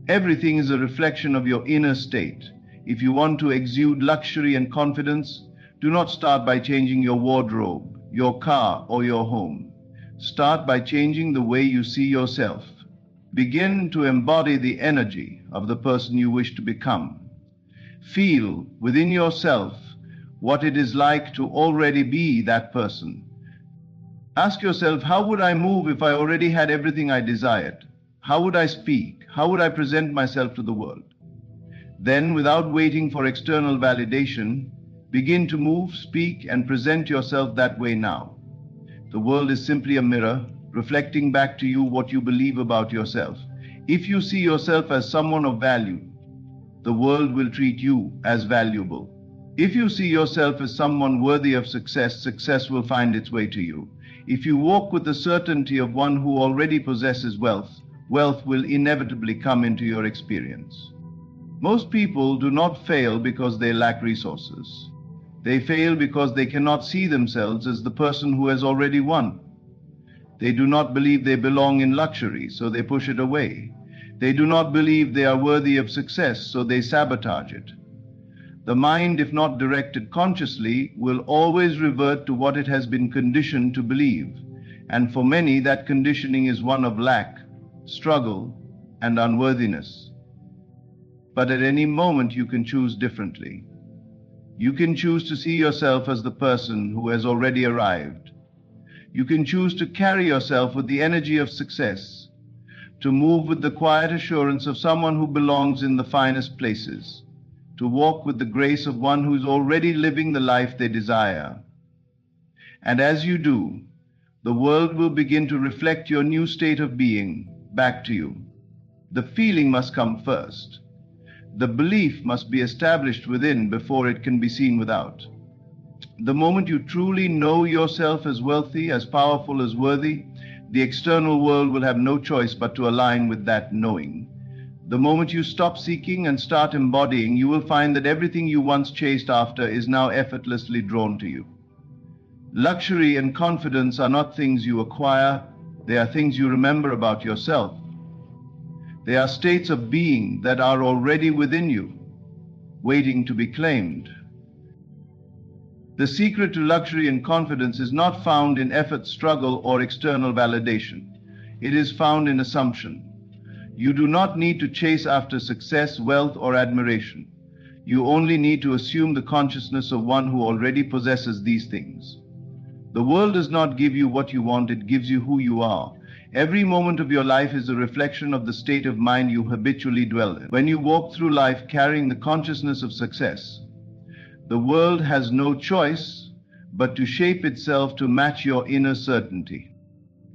Everything is a reflection of your inner state. If you want to exude luxury and confidence, do not start by changing your wardrobe, your car, or your home. Start by changing the way you see yourself. Begin to embody the energy of the person you wish to become. Feel within yourself what it is like to already be that person. Ask yourself, how would I move if I already had everything I desired? How would I speak? How would I present myself to the world? Then, without waiting for external validation, begin to move, speak, and present yourself that way now. The world is simply a mirror, reflecting back to you what you believe about yourself. If you see yourself as someone of value, the world will treat you as valuable. If you see yourself as someone worthy of success, success will find its way to you. If you walk with the certainty of one who already possesses wealth, wealth will inevitably come into your experience. Most people do not fail because they lack resources. They fail because they cannot see themselves as the person who has already won. They do not believe they belong in luxury, so they push it away. They do not believe they are worthy of success, so they sabotage it. The mind, if not directed consciously, will always revert to what it has been conditioned to believe. And for many, that conditioning is one of lack, struggle, and unworthiness. But at any moment, you can choose differently. You can choose to see yourself as the person who has already arrived. You can choose to carry yourself with the energy of success, to move with the quiet assurance of someone who belongs in the finest places, to walk with the grace of one who is already living the life they desire. And as you do, the world will begin to reflect your new state of being back to you. The feeling must come first. The belief must be established within before it can be seen without. The moment you truly know yourself as wealthy, as powerful, as worthy, the external world will have no choice but to align with that knowing. The moment you stop seeking and start embodying, you will find that everything you once chased after is now effortlessly drawn to you. Luxury and confidence are not things you acquire, they are things you remember about yourself. They are states of being that are already within you, waiting to be claimed. The secret to luxury and confidence is not found in effort, struggle, or external validation. It is found in assumption. You do not need to chase after success, wealth, or admiration. You only need to assume the consciousness of one who already possesses these things. The world does not give you what you want, it gives you who you are. Every moment of your life is a reflection of the state of mind you habitually dwell in. When you walk through life carrying the consciousness of success, the world has no choice but to shape itself to match your inner certainty.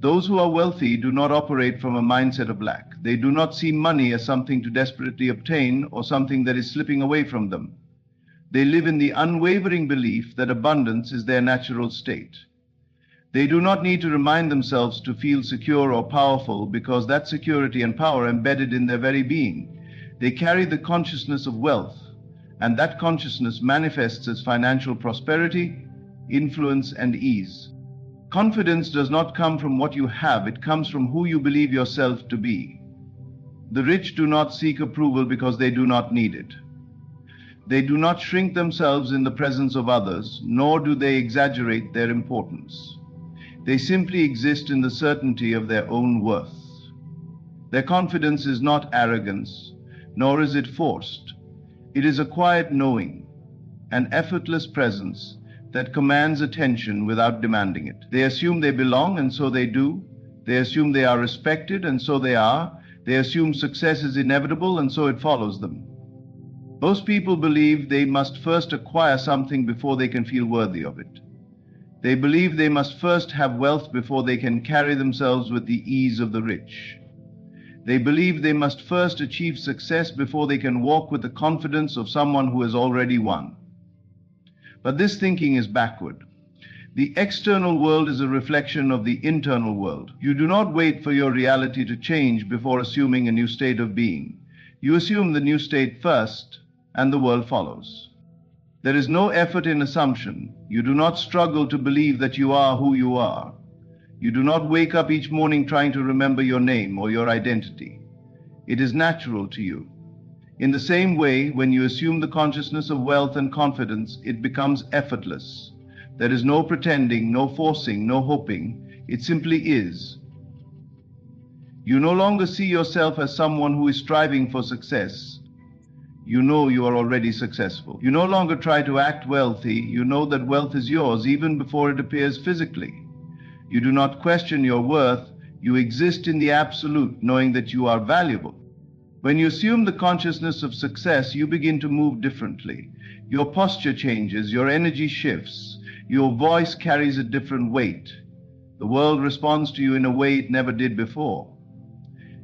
Those who are wealthy do not operate from a mindset of lack. They do not see money as something to desperately obtain or something that is slipping away from them. They live in the unwavering belief that abundance is their natural state. They do not need to remind themselves to feel secure or powerful because that security and power are embedded in their very being. They carry the consciousness of wealth, and that consciousness manifests as financial prosperity, influence, and ease. Confidence does not come from what you have, it comes from who you believe yourself to be. The rich do not seek approval because they do not need it. They do not shrink themselves in the presence of others, nor do they exaggerate their importance. They simply exist in the certainty of their own worth. Their confidence is not arrogance, nor is it forced. It is a quiet knowing, an effortless presence that commands attention without demanding it. They assume they belong, and so they do. They assume they are respected, and so they are. They assume success is inevitable, and so it follows them. Most people believe they must first acquire something before they can feel worthy of it. They believe they must first have wealth before they can carry themselves with the ease of the rich. They believe they must first achieve success before they can walk with the confidence of someone who has already won. But this thinking is backward. The external world is a reflection of the internal world. You do not wait for your reality to change before assuming a new state of being. You assume the new state first, and the world follows. There is no effort in assumption. You do not struggle to believe that you are who you are. You do not wake up each morning trying to remember your name or your identity. It is natural to you. In the same way, when you assume the consciousness of wealth and confidence, it becomes effortless. There is no pretending, no forcing, no hoping. It simply is. You no longer see yourself as someone who is striving for success. You know you are already successful. You no longer try to act wealthy. You know that wealth is yours even before it appears physically. You do not question your worth. You exist in the absolute, knowing that you are valuable. When you assume the consciousness of success, you begin to move differently. Your posture changes, your energy shifts, your voice carries a different weight. The world responds to you in a way it never did before.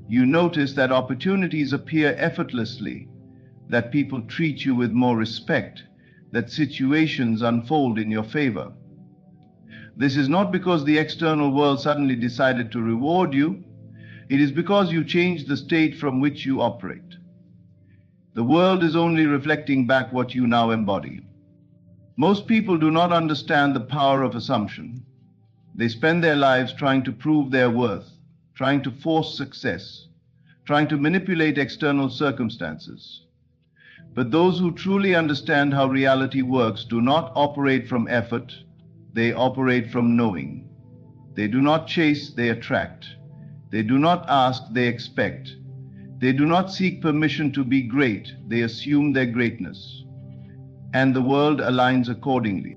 You notice that opportunities appear effortlessly, that people treat you with more respect, that situations unfold in your favor. This is not because the external world suddenly decided to reward you. It is because you changed the state from which you operate. The world is only reflecting back what you now embody. Most people do not understand the power of assumption. They spend their lives trying to prove their worth, trying to force success, trying to manipulate external circumstances. But those who truly understand how reality works do not operate from effort, they operate from knowing. They do not chase, they attract. They do not ask, they expect. They do not seek permission to be great, they assume their greatness. And the world aligns accordingly.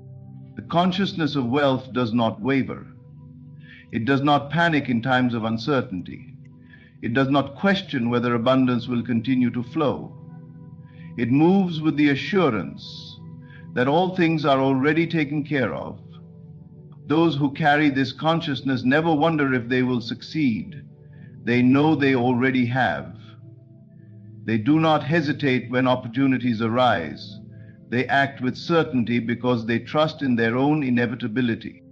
The consciousness of wealth does not waver. It does not panic in times of uncertainty. It does not question whether abundance will continue to flow. It moves with the assurance that all things are already taken care of. Those who carry this consciousness never wonder if they will succeed. They know they already have. They do not hesitate when opportunities arise. They act with certainty because they trust in their own inevitability.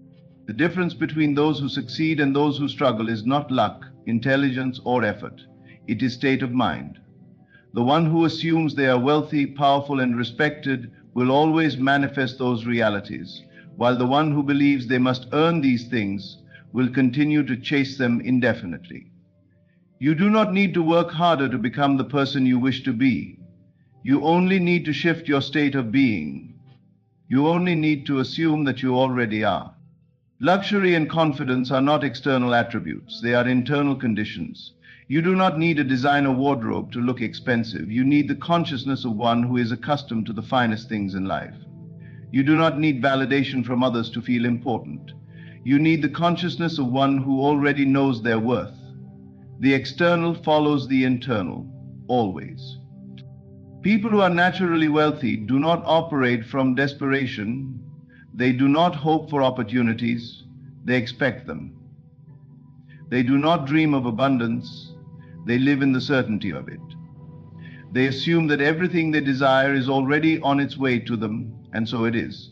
The difference between those who succeed and those who struggle is not luck, intelligence, or effort. It is state of mind. The one who assumes they are wealthy, powerful, and respected will always manifest those realities, while the one who believes they must earn these things will continue to chase them indefinitely. You do not need to work harder to become the person you wish to be. You only need to shift your state of being. You only need to assume that you already are. Luxury and confidence are not external attributes. They are internal conditions. You do not need a designer wardrobe to look expensive. You need the consciousness of one who is accustomed to the finest things in life. You do not need validation from others to feel important. You need the consciousness of one who already knows their worth. The external follows the internal, always. People who are naturally wealthy do not operate from desperation. They do not hope for opportunities. They expect them. They do not dream of abundance. They live in the certainty of it. They assume that everything they desire is already on its way to them, and so it is.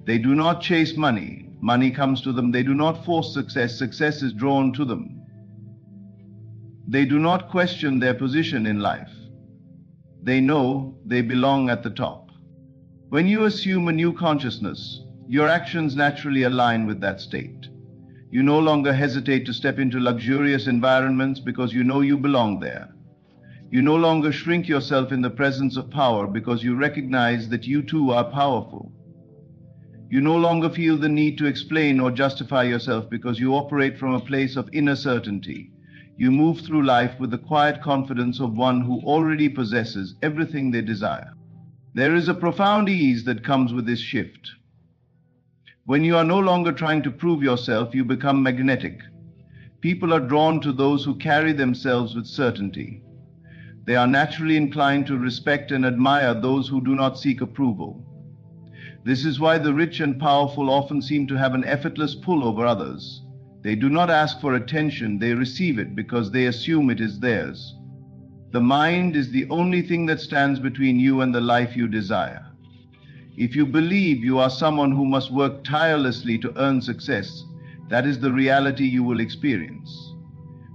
They do not chase money. Money comes to them. They do not force success. Success is drawn to them. They do not question their position in life. They know they belong at the top. When you assume a new consciousness, your actions naturally align with that state. You no longer hesitate to step into luxurious environments because you know you belong there. You no longer shrink yourself in the presence of power because you recognize that you too are powerful. You no longer feel the need to explain or justify yourself because you operate from a place of inner certainty. You move through life with the quiet confidence of one who already possesses everything they desire. There is a profound ease that comes with this shift. When you are no longer trying to prove yourself, you become magnetic. People are drawn to those who carry themselves with certainty. They are naturally inclined to respect and admire those who do not seek approval. This is why the rich and powerful often seem to have an effortless pull over others. They do not ask for attention, they receive it because they assume it is theirs. The mind is the only thing that stands between you and the life you desire. If you believe you are someone who must work tirelessly to earn success, that is the reality you will experience.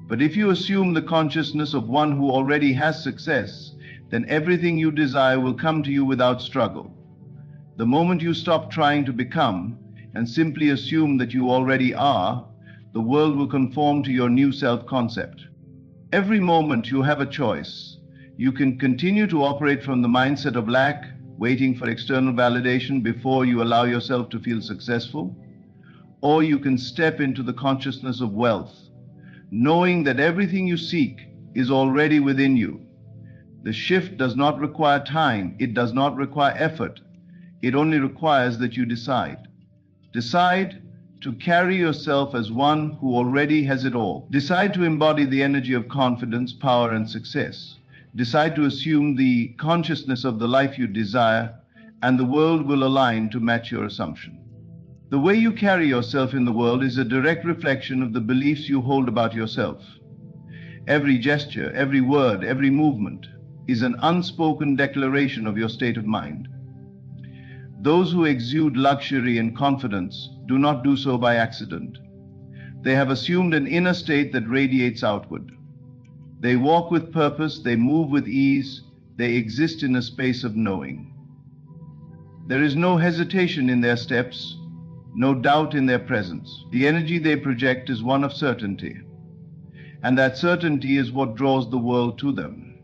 But if you assume the consciousness of one who already has success, then everything you desire will come to you without struggle. The moment you stop trying to become and simply assume that you already are, the world will conform to your new self-concept. Every moment you have a choice. You can continue to operate from the mindset of lack, waiting for external validation before you allow yourself to feel successful, or you can step into the consciousness of wealth, knowing that everything you seek is already within you. The shift does not require time, it does not require effort. It only requires that you decide. Decide to carry yourself as one who already has it all. Decide to embody the energy of confidence, power, and success. Decide to assume the consciousness of the life you desire, and the world will align to match your assumption. The way you carry yourself in the world is a direct reflection of the beliefs you hold about yourself. Every gesture, every word, every movement is an unspoken declaration of your state of mind. Those who exude luxury and confidence do not do so by accident. They have assumed an inner state that radiates outward. They walk with purpose, they move with ease, they exist in a space of knowing. There is no hesitation in their steps, no doubt in their presence. The energy they project is one of certainty, and that certainty is what draws the world to them.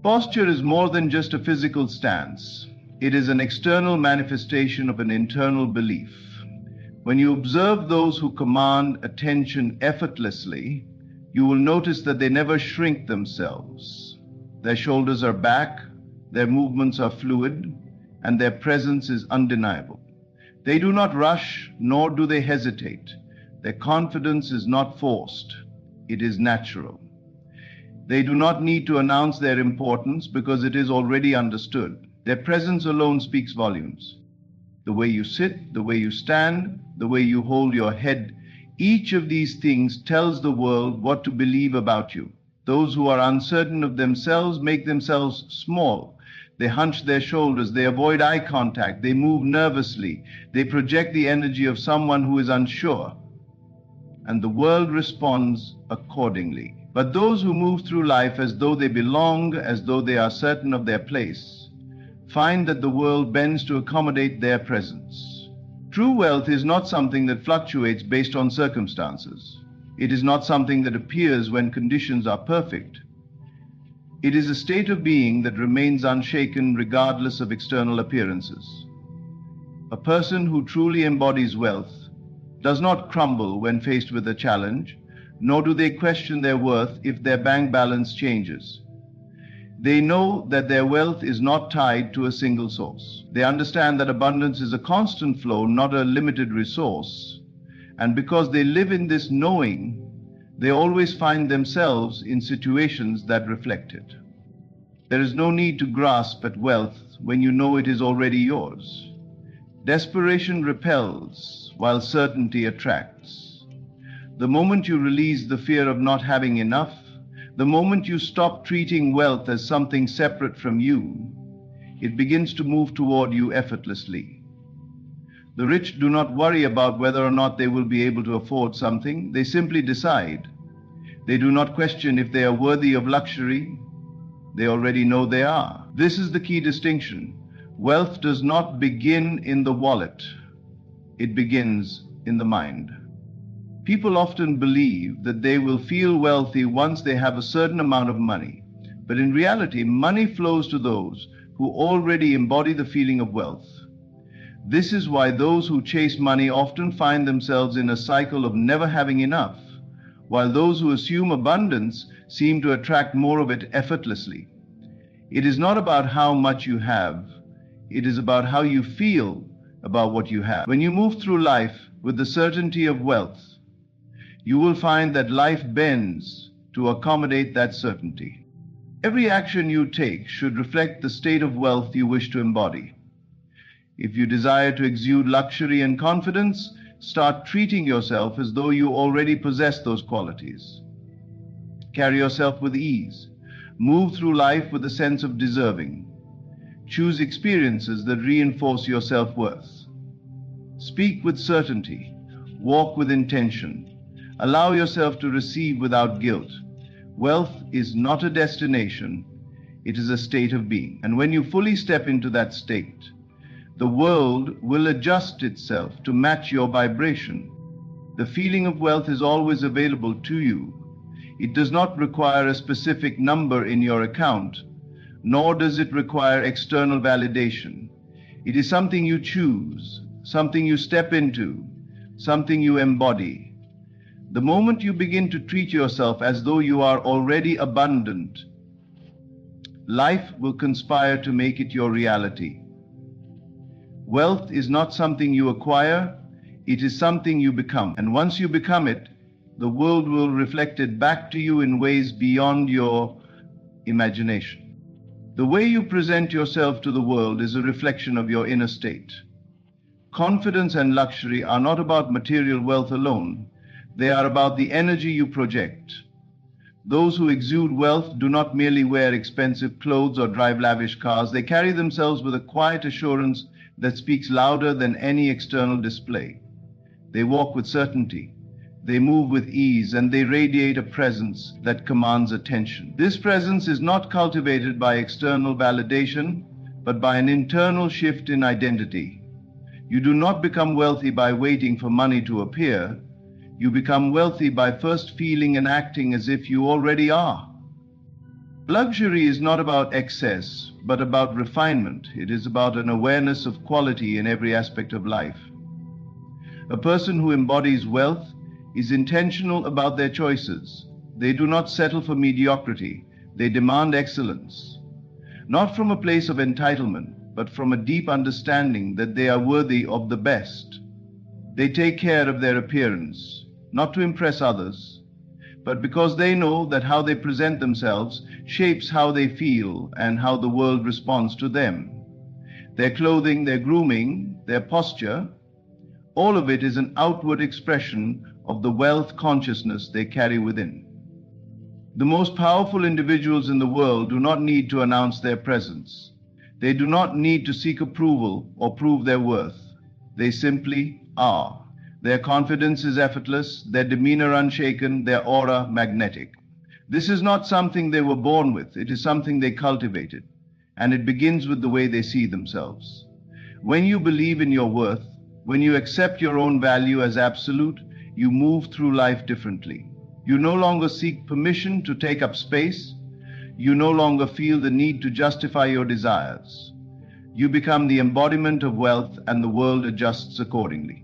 Posture is more than just a physical stance. It is an external manifestation of an internal belief. When you observe those who command attention effortlessly, you will notice that they never shrink themselves. Their shoulders are back, their movements are fluid, and their presence is undeniable. They do not rush, nor do they hesitate. Their confidence is not forced, it is natural. They do not need to announce their importance because it is already understood. Their presence alone speaks volumes. The way you sit, the way you stand, the way you hold your head, each of these things tells the world what to believe about you. Those who are uncertain of themselves make themselves small. They hunch their shoulders, they avoid eye contact, they move nervously, they project the energy of someone who is unsure. And the world responds accordingly. But those who move through life as though they belong, as though they are certain of their place, find that the world bends to accommodate their presence. True wealth is not something that fluctuates based on circumstances. It is not something that appears when conditions are perfect. It is a state of being that remains unshaken regardless of external appearances. A person who truly embodies wealth does not crumble when faced with a challenge, nor do they question their worth if their bank balance changes. They know that their wealth is not tied to a single source. They understand that abundance is a constant flow, not a limited resource. And because they live in this knowing, they always find themselves in situations that reflect it. There is no need to grasp at wealth when you know it is already yours. Desperation repels, while certainty attracts. The moment you release the fear of not having enough, the moment you stop treating wealth as something separate from you, it begins to move toward you effortlessly. The rich do not worry about whether or not they will be able to afford something. They simply decide. They do not question if they are worthy of luxury. They already know they are. This is the key distinction. Wealth does not begin in the wallet. It begins in the mind. People often believe that they will feel wealthy once they have a certain amount of money. But in reality, money flows to those who already embody the feeling of wealth. This is why those who chase money often find themselves in a cycle of never having enough, while those who assume abundance seem to attract more of it effortlessly. It is not about how much you have, it is about how you feel about what you have. When you move through life with the certainty of wealth, you will find that life bends to accommodate that certainty. Every action you take should reflect the state of wealth you wish to embody. If you desire to exude luxury and confidence, start treating yourself as though you already possess those qualities. Carry yourself with ease. Move through life with a sense of deserving. Choose experiences that reinforce your self-worth. Speak with certainty. Walk with intention. Allow yourself to receive without guilt. Wealth is not a destination, it is a state of being. And when you fully step into that state, the world will adjust itself to match your vibration. The feeling of wealth is always available to you. It does not require a specific number in your account, nor does it require external validation. It is something you choose, something you step into, something you embody. The moment you begin to treat yourself as though you are already abundant, life will conspire to make it your reality. Wealth is not something you acquire, it is something you become. And once you become it, the world will reflect it back to you in ways beyond your imagination. The way you present yourself to the world is a reflection of your inner state. Confidence and luxury are not about material wealth alone. They are about the energy you project. Those who exude wealth do not merely wear expensive clothes or drive lavish cars. They carry themselves with a quiet assurance that speaks louder than any external display. They walk with certainty. They move with ease, and they radiate a presence that commands attention. This presence is not cultivated by external validation, but by an internal shift in identity. You do not become wealthy by waiting for money to appear. You become wealthy by first feeling and acting as if you already are. Luxury is not about excess, but about refinement. It is about an awareness of quality in every aspect of life. A person who embodies wealth is intentional about their choices. They do not settle for mediocrity. They demand excellence. Not from a place of entitlement, but from a deep understanding that they are worthy of the best. They take care of their appearance, not to impress others, but because they know that how they present themselves shapes how they feel and how the world responds to them. Their clothing, their grooming, their posture, all of it is an outward expression of the wealth consciousness they carry within. The most powerful individuals in the world do not need to announce their presence. They do not need to seek approval or prove their worth. They simply are. Their confidence is effortless, their demeanor unshaken, their aura magnetic. This is not something they were born with, it is something they cultivated, and it begins with the way they see themselves. When you believe in your worth, when you accept your own value as absolute, you move through life differently. You no longer seek permission to take up space. You no longer feel the need to justify your desires. You become the embodiment of wealth, and the world adjusts accordingly.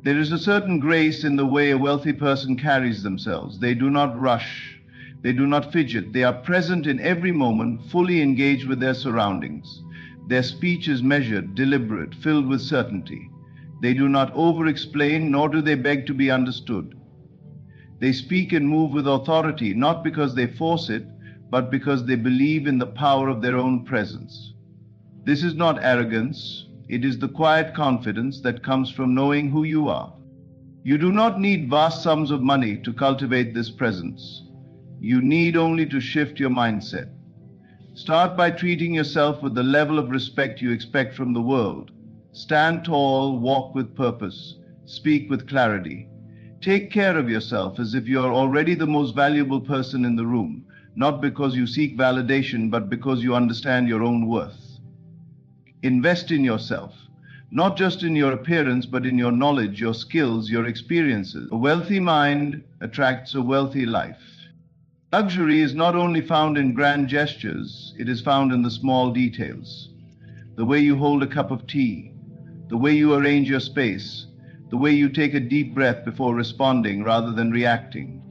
There is a certain grace in the way a wealthy person carries themselves. They do not rush. They do not fidget. They are present in every moment, fully engaged with their surroundings. Their speech is measured, deliberate, filled with certainty. They do not over-explain, nor do they beg to be understood. They speak and move with authority, not because they force it, but because they believe in the power of their own presence. This is not arrogance. It is the quiet confidence that comes from knowing who you are. You do not need vast sums of money to cultivate this presence. You need only to shift your mindset. Start by treating yourself with the level of respect you expect from the world. Stand tall, walk with purpose, speak with clarity. Take care of yourself as if you are already the most valuable person in the room, not because you seek validation, but because you understand your own worth. Invest in yourself, not just in your appearance, but in your knowledge, your skills, your experiences. A wealthy mind attracts a wealthy life. Luxury is not only found in grand gestures, it is found in the small details. The way you hold a cup of tea, the way you arrange your space, the way you take a deep breath before responding rather than reacting.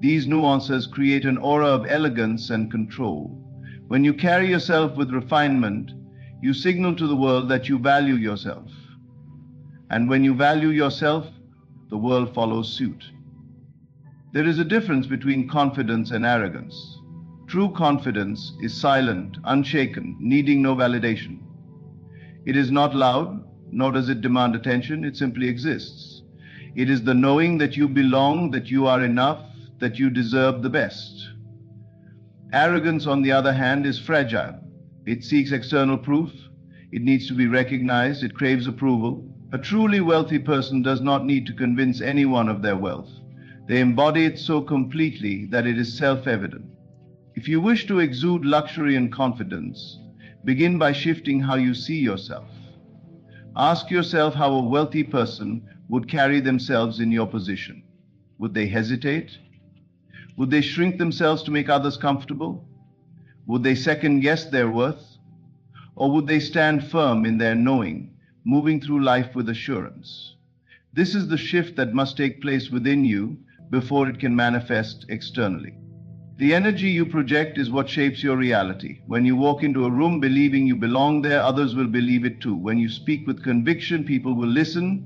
These nuances create an aura of elegance and control. When you carry yourself with refinement, you signal to the world that you value yourself. And when you value yourself, the world follows suit. There is a difference between confidence and arrogance. True confidence is silent, unshaken, needing no validation. It is not loud, nor does it demand attention, it simply exists. It is the knowing that you belong, that you are enough, that you deserve the best. Arrogance, on the other hand, is fragile. It seeks external proof, it needs to be recognized, it craves approval. A truly wealthy person does not need to convince anyone of their wealth. They embody it so completely that it is self-evident. If you wish to exude luxury and confidence, begin by shifting how you see yourself. Ask yourself how a wealthy person would carry themselves in your position. Would they hesitate? Would they shrink themselves to make others comfortable? Would they second-guess their worth? Or would they stand firm in their knowing, moving through life with assurance? This is the shift that must take place within you before it can manifest externally. The energy you project is what shapes your reality. When you walk into a room believing you belong there, others will believe it too. When you speak with conviction, people will listen.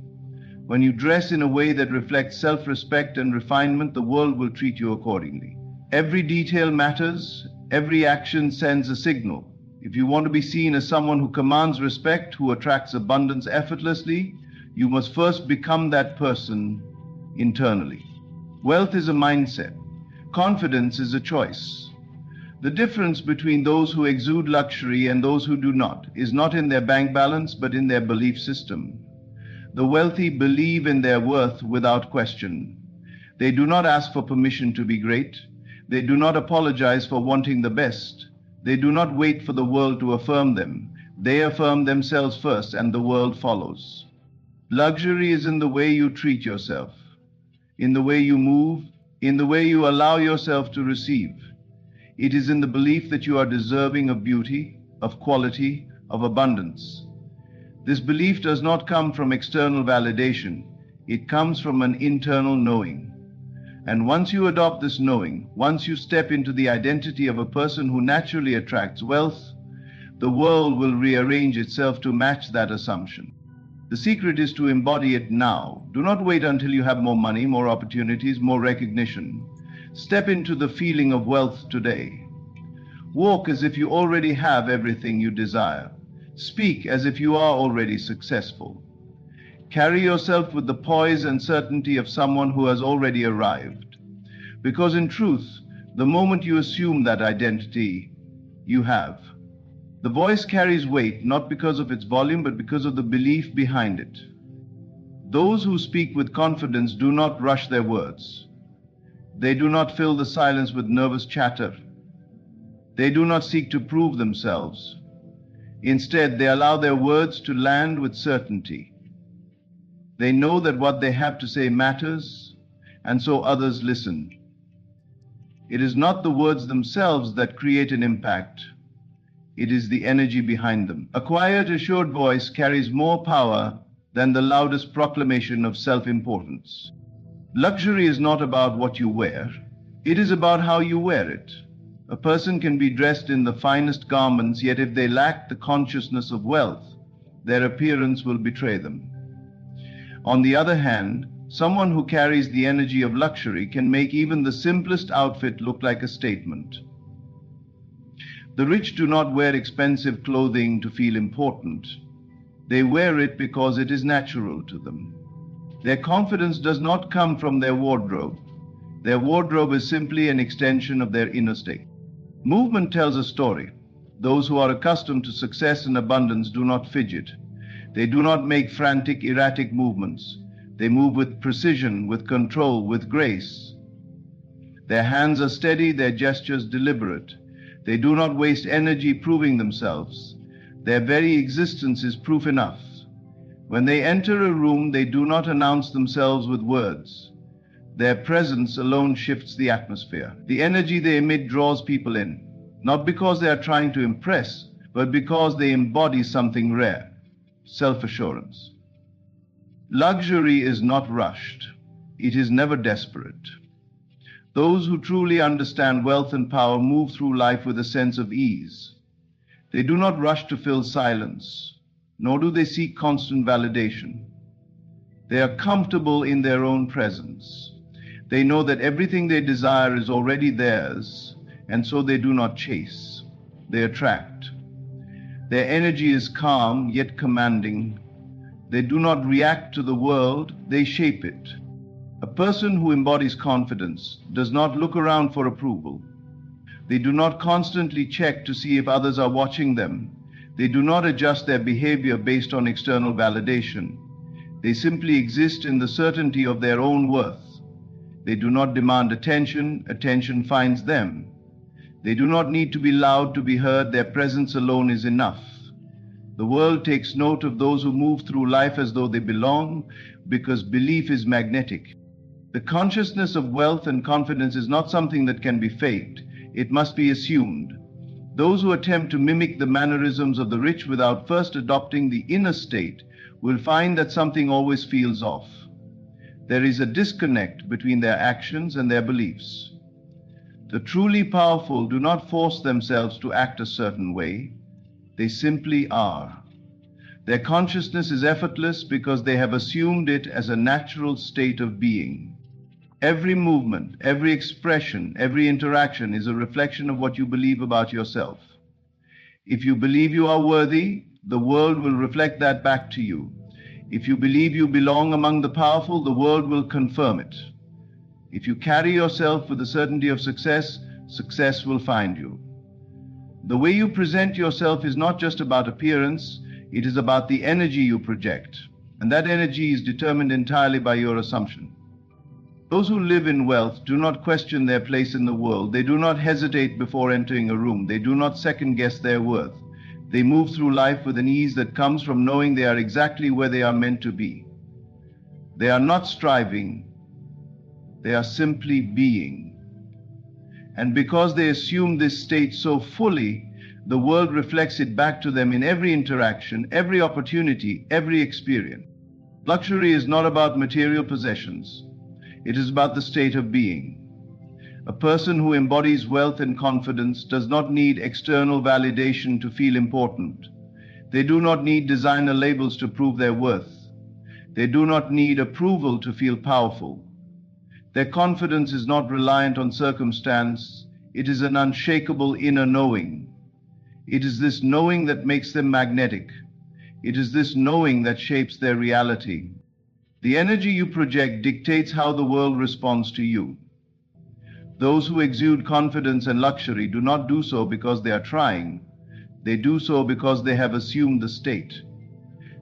When you dress in a way that reflects self-respect and refinement, the world will treat you accordingly. Every detail matters. Every action sends a signal. If you want to be seen as someone who commands respect, who attracts abundance effortlessly, you must first become that person internally. Wealth is a mindset. Confidence is a choice. The difference between those who exude luxury and those who do not is not in their bank balance, but in their belief system. The wealthy believe in their worth without question. They do not ask for permission to be great. They do not apologize for wanting the best. They do not wait for the world to affirm them. They affirm themselves first, and the world follows. Luxury is in the way you treat yourself, in the way you move, in the way you allow yourself to receive. It is in the belief that you are deserving of beauty, of quality, of abundance. This belief does not come from external validation. It comes from an internal knowing. And once you adopt this knowing, once you step into the identity of a person who naturally attracts wealth, the world will rearrange itself to match that assumption. The secret is to embody it now. Do not wait until you have more money, more opportunities, more recognition. Step into the feeling of wealth today. Walk as if you already have everything you desire. Speak as if you are already successful. Carry yourself with the poise and certainty of someone who has already arrived. Because in truth, the moment you assume that identity, you have. The voice carries weight not because of its volume, but because of the belief behind it. Those who speak with confidence do not rush their words. They do not fill the silence with nervous chatter. They do not seek to prove themselves. Instead, they allow their words to land with certainty. They know that what they have to say matters, and so others listen. It is not the words themselves that create an impact. It is the energy behind them. A quiet, assured voice carries more power than the loudest proclamation of self-importance. Luxury is not about what you wear. It is about how you wear it. A person can be dressed in the finest garments, yet if they lack the consciousness of wealth, their appearance will betray them. On the other hand, someone who carries the energy of luxury can make even the simplest outfit look like a statement. The rich do not wear expensive clothing to feel important. They wear it because it is natural to them. Their confidence does not come from their wardrobe. Their wardrobe is simply an extension of their inner state. Movement tells a story. Those who are accustomed to success and abundance do not fidget. They do not make frantic, erratic movements. They move with precision, with control, with grace. Their hands are steady, their gestures deliberate. They do not waste energy proving themselves. Their very existence is proof enough. When they enter a room, they do not announce themselves with words. Their presence alone shifts the atmosphere. The energy they emit draws people in, not because they are trying to impress, but because they embody something rare: self-assurance. Luxury is not rushed. It is never desperate. Those who truly understand wealth and power move through life with a sense of ease. They do not rush to fill silence, nor do they seek constant validation. They are comfortable in their own presence. They know that everything they desire is already theirs, and so they do not chase. They attract. Their energy is calm yet commanding. They do not react to the world, they shape it. A person who embodies confidence does not look around for approval. They do not constantly check to see if others are watching them. They do not adjust their behavior based on external validation. They simply exist in the certainty of their own worth. They do not demand attention, attention finds them. They do not need to be loud to be heard, their presence alone is enough. The world takes note of those who move through life as though they belong, because belief is magnetic. The consciousness of wealth and confidence is not something that can be faked. It must be assumed. Those who attempt to mimic the mannerisms of the rich without first adopting the inner state will find that something always feels off. There is a disconnect between their actions and their beliefs. The truly powerful do not force themselves to act a certain way. They simply are. Their consciousness is effortless because they have assumed it as a natural state of being. Every movement, every expression, every interaction is a reflection of what you believe about yourself. If you believe you are worthy, the world will reflect that back to you. If you believe you belong among the powerful, the world will confirm it. If you carry yourself with the certainty of success, success will find you. The way you present yourself is not just about appearance, it is about the energy you project, and that energy is determined entirely by your assumption. Those who live in wealth do not question their place in the world. They do not hesitate before entering a room. They do not second-guess their worth. They move through life with an ease that comes from knowing they are exactly where they are meant to be. They are not striving. They are simply being. And because they assume this state so fully, the world reflects it back to them in every interaction, every opportunity, every experience. Luxury is not about material possessions. It is about the state of being. A person who embodies wealth and confidence does not need external validation to feel important. They do not need designer labels to prove their worth. They do not need approval to feel powerful. Their confidence is not reliant on circumstance. It is an unshakable inner knowing. It is this knowing that makes them magnetic. It is this knowing that shapes their reality. The energy you project dictates how the world responds to you. Those who exude confidence and luxury do not do so because they are trying. They do so because they have assumed the state.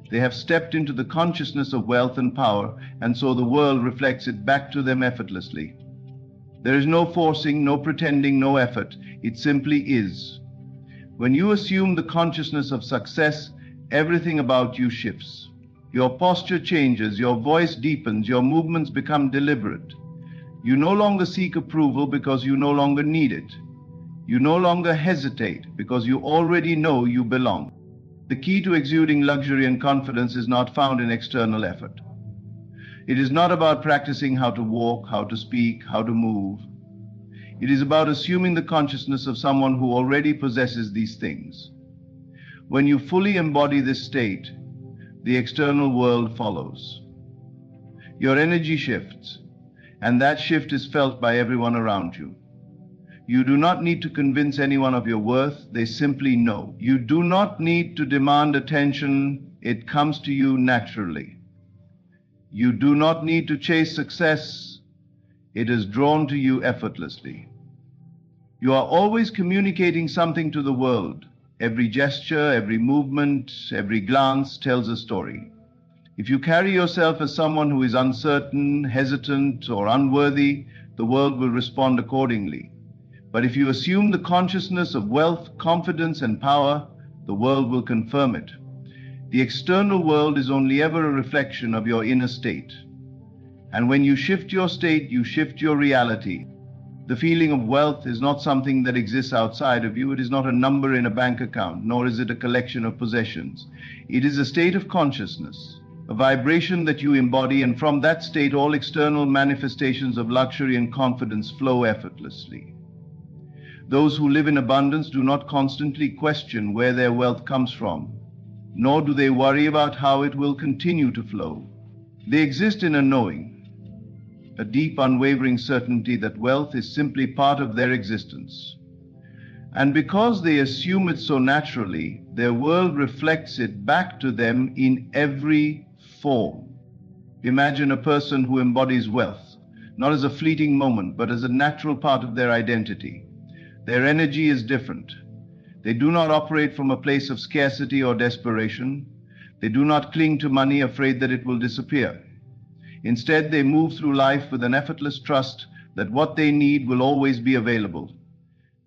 They have stepped into the consciousness of wealth and power, and so the world reflects it back to them effortlessly. There is no forcing, no pretending, no effort. It simply is. When you assume the consciousness of success, everything about you shifts. Your posture changes, your voice deepens, your movements become deliberate. You no longer seek approval because you no longer need it. You no longer hesitate because you already know you belong. The key to exuding luxury and confidence is not found in external effort. It is not about practicing how to walk, how to speak, how to move. It is about assuming the consciousness of someone who already possesses these things. When you fully embody this state, the external world follows. Your energy shifts, and that shift is felt by everyone around you. You do not need to convince anyone of your worth, they simply know. You do not need to demand attention, it comes to you naturally. You do not need to chase success, it is drawn to you effortlessly. You are always communicating something to the world. Every gesture, every movement, every glance tells a story. If you carry yourself as someone who is uncertain, hesitant, or unworthy, the world will respond accordingly. But if you assume the consciousness of wealth, confidence, and power, the world will confirm it. The external world is only ever a reflection of your inner state. And when you shift your state, you shift your reality. The feeling of wealth is not something that exists outside of you. It is not a number in a bank account, nor is it a collection of possessions. It is a state of consciousness, a vibration that you embody, and from that state all external manifestations of luxury and confidence flow effortlessly. Those who live in abundance do not constantly question where their wealth comes from, nor do they worry about how it will continue to flow. They exist in a knowing, a deep, unwavering certainty that wealth is simply part of their existence. And because they assume it so naturally, their world reflects it back to them in every form. Imagine a person who embodies wealth, not as a fleeting moment, but as a natural part of their identity. Their energy is different. They do not operate from a place of scarcity or desperation. They do not cling to money, afraid that it will disappear. Instead, they move through life with an effortless trust that what they need will always be available.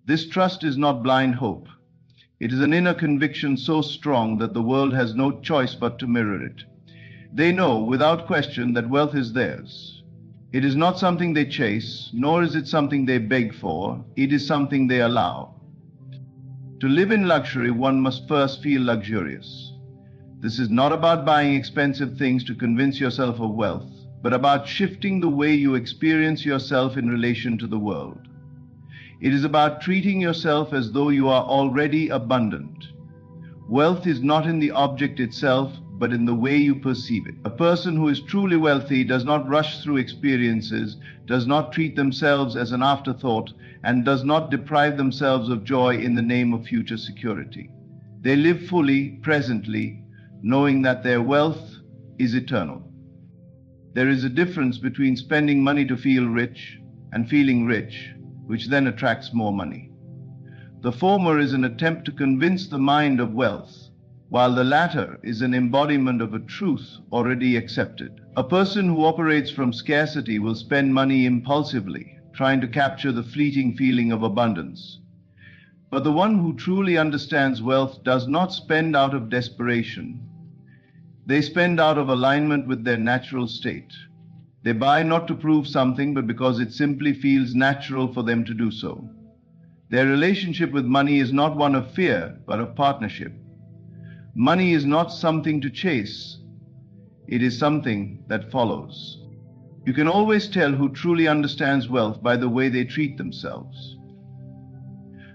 This trust is not blind hope. It is an inner conviction so strong that the world has no choice but to mirror it. They know, without question, that wealth is theirs. It is not something they chase, nor is it something they beg for. It is something they allow. To live in luxury, one must first feel luxurious. This is not about buying expensive things to convince yourself of wealth, but about shifting the way you experience yourself in relation to the world. It is about treating yourself as though you are already abundant. Wealth is not in the object itself, but in the way you perceive it. A person who is truly wealthy does not rush through experiences, does not treat themselves as an afterthought, and does not deprive themselves of joy in the name of future security. They live fully, presently, knowing that their wealth is eternal. There is a difference between spending money to feel rich and feeling rich, which then attracts more money. The former is an attempt to convince the mind of wealth, while the latter is an embodiment of a truth already accepted. A person who operates from scarcity will spend money impulsively, trying to capture the fleeting feeling of abundance. But the one who truly understands wealth does not spend out of desperation. They spend out of alignment with their natural state. They buy not to prove something, but because it simply feels natural for them to do so. Their relationship with money is not one of fear, but of partnership. Money is not something to chase. It is something that follows. You can always tell who truly understands wealth by the way they treat themselves.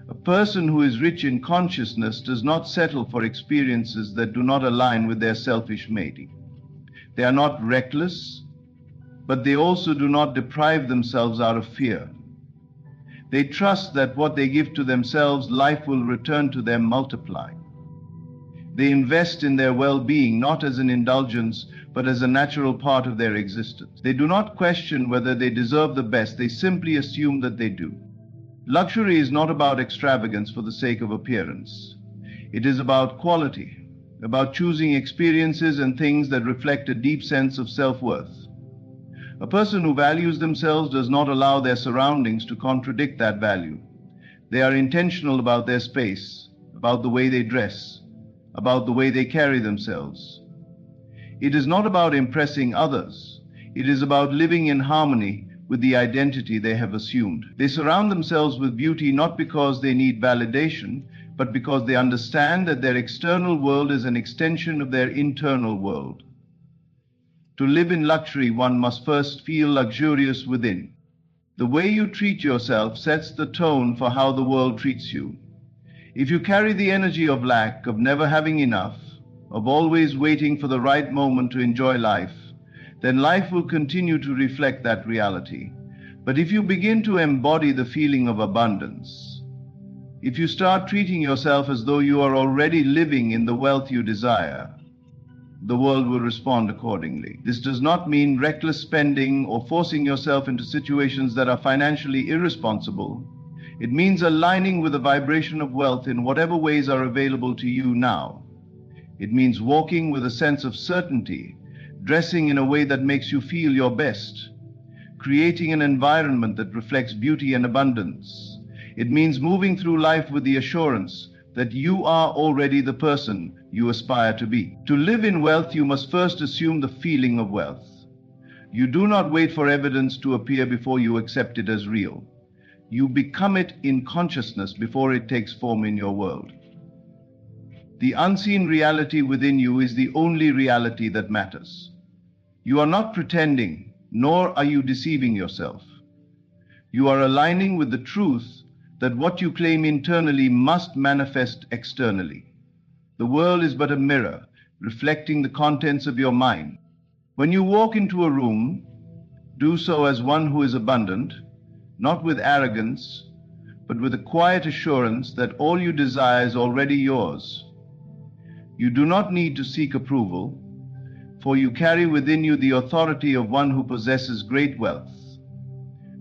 A person who is rich in consciousness does not settle for experiences that do not align with their selfish mating. They are not reckless, but they also do not deprive themselves out of fear. They trust that what they give to themselves, life will return to them multiplied. They invest in their well-being not as an indulgence, but as a natural part of their existence. They do not question whether they deserve the best. They simply assume that they do. Luxury is not about extravagance for the sake of appearance. It is about quality, about choosing experiences and things that reflect a deep sense of self-worth. A person who values themselves does not allow their surroundings to contradict that value. They are intentional about their space, about the way they dress, about the way they carry themselves. It is not about impressing others. It is about living in harmony with the identity they have assumed. They surround themselves with beauty not because they need validation, but because they understand that their external world is an extension of their internal world. To live in luxury, one must first feel luxurious within. The way you treat yourself sets the tone for how the world treats you. If you carry the energy of lack, of never having enough, of always waiting for the right moment to enjoy life, then life will continue to reflect that reality. But if you begin to embody the feeling of abundance, if you start treating yourself as though you are already living in the wealth you desire, the world will respond accordingly. This does not mean reckless spending or forcing yourself into situations that are financially irresponsible. It means aligning with the vibration of wealth in whatever ways are available to you now. It means walking with a sense of certainty, dressing in a way that makes you feel your best, creating an environment that reflects beauty and abundance. It means moving through life with the assurance that you are already the person you aspire to be. To live in wealth, you must first assume the feeling of wealth. You do not wait for evidence to appear before you accept it as real. You become it in consciousness before it takes form in your world. The unseen reality within you is the only reality that matters. You are not pretending, nor are you deceiving yourself. You are aligning with the truth that what you claim internally must manifest externally. The world is but a mirror, reflecting the contents of your mind. When you walk into a room, do so as one who is abundant, not with arrogance, but with a quiet assurance that all you desire is already yours. You do not need to seek approval, for you carry within you the authority of one who possesses great wealth.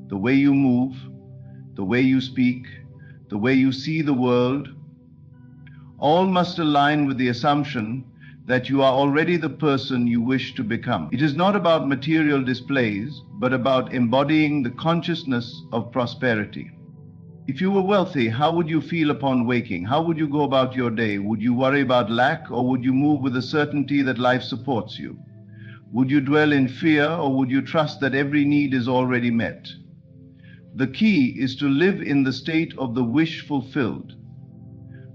The way you move, the way you speak, the way you see the world, all must align with the assumption that you are already the person you wish to become. It is not about material displays, but about embodying the consciousness of prosperity. If you were wealthy, how would you feel upon waking? How would you go about your day? Would you worry about lack, or would you move with the certainty that life supports you? Would you dwell in fear, or would you trust that every need is already met? The key is to live in the state of the wish fulfilled.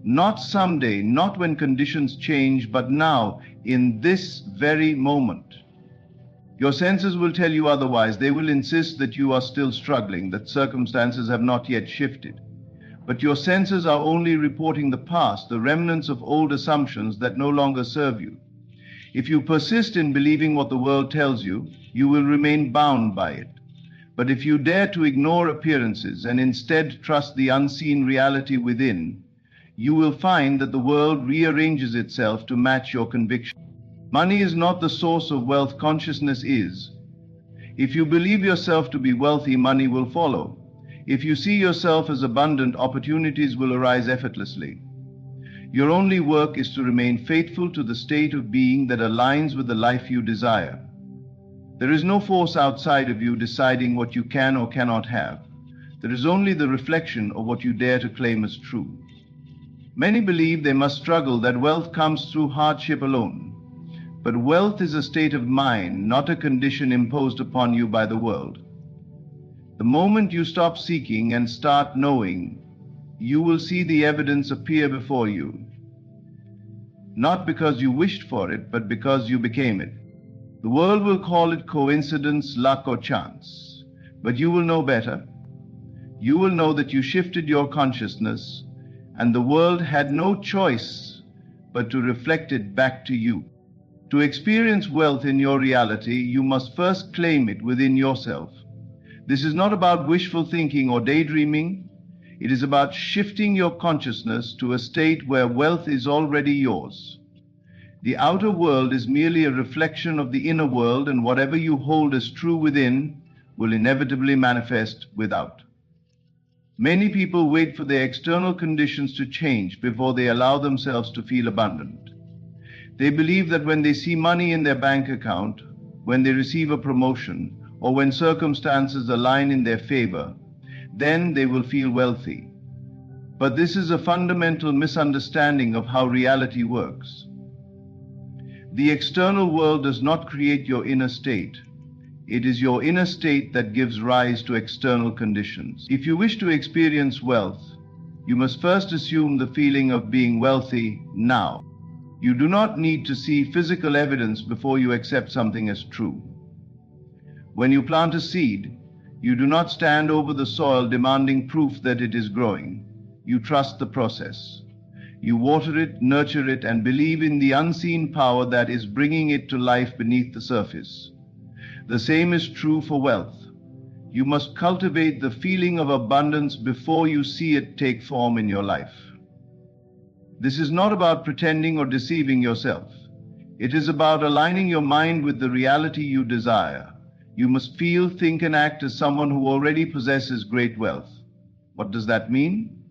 Not someday, not when conditions change, but now, in this very moment. Your senses will tell you otherwise. They will insist that you are still struggling, that circumstances have not yet shifted. But your senses are only reporting the past, the remnants of old assumptions that no longer serve you. If you persist in believing what the world tells you, you will remain bound by it. But if you dare to ignore appearances and instead trust the unseen reality within, you will find that the world rearranges itself to match your conviction. Money is not the source of wealth, consciousness is. If you believe yourself to be wealthy, money will follow. If you see yourself as abundant, opportunities will arise effortlessly. Your only work is to remain faithful to the state of being that aligns with the life you desire. There is no force outside of you deciding what you can or cannot have. There is only the reflection of what you dare to claim as true. Many believe they must struggle, that wealth comes through hardship alone. But wealth is a state of mind, not a condition imposed upon you by the world. The moment you stop seeking and start knowing, you will see the evidence appear before you. Not because you wished for it, but because you became it. The world will call it coincidence, luck, or chance. But you will know better. You will know that you shifted your consciousness, and the world had no choice but to reflect it back to you. To experience wealth in your reality, you must first claim it within yourself. This is not about wishful thinking or daydreaming. It is about shifting your consciousness to a state where wealth is already yours. The outer world is merely a reflection of the inner world, and whatever you hold as true within will inevitably manifest without. Many people wait for their external conditions to change before they allow themselves to feel abundant. They believe that when they see money in their bank account, when they receive a promotion, or when circumstances align in their favor, then they will feel wealthy. But this is a fundamental misunderstanding of how reality works. The external world does not create your inner state. It is your inner state that gives rise to external conditions. If you wish to experience wealth, you must first assume the feeling of being wealthy now. You do not need to see physical evidence before you accept something as true. When you plant a seed, you do not stand over the soil demanding proof that it is growing. You trust the process. You water it, nurture it, and believe in the unseen power that is bringing it to life beneath the surface. The same is true for wealth. You must cultivate the feeling of abundance before you see it take form in your life. This is not about pretending or deceiving yourself. It is about aligning your mind with the reality you desire. You must feel, think, and act as someone who already possesses great wealth. What does that mean?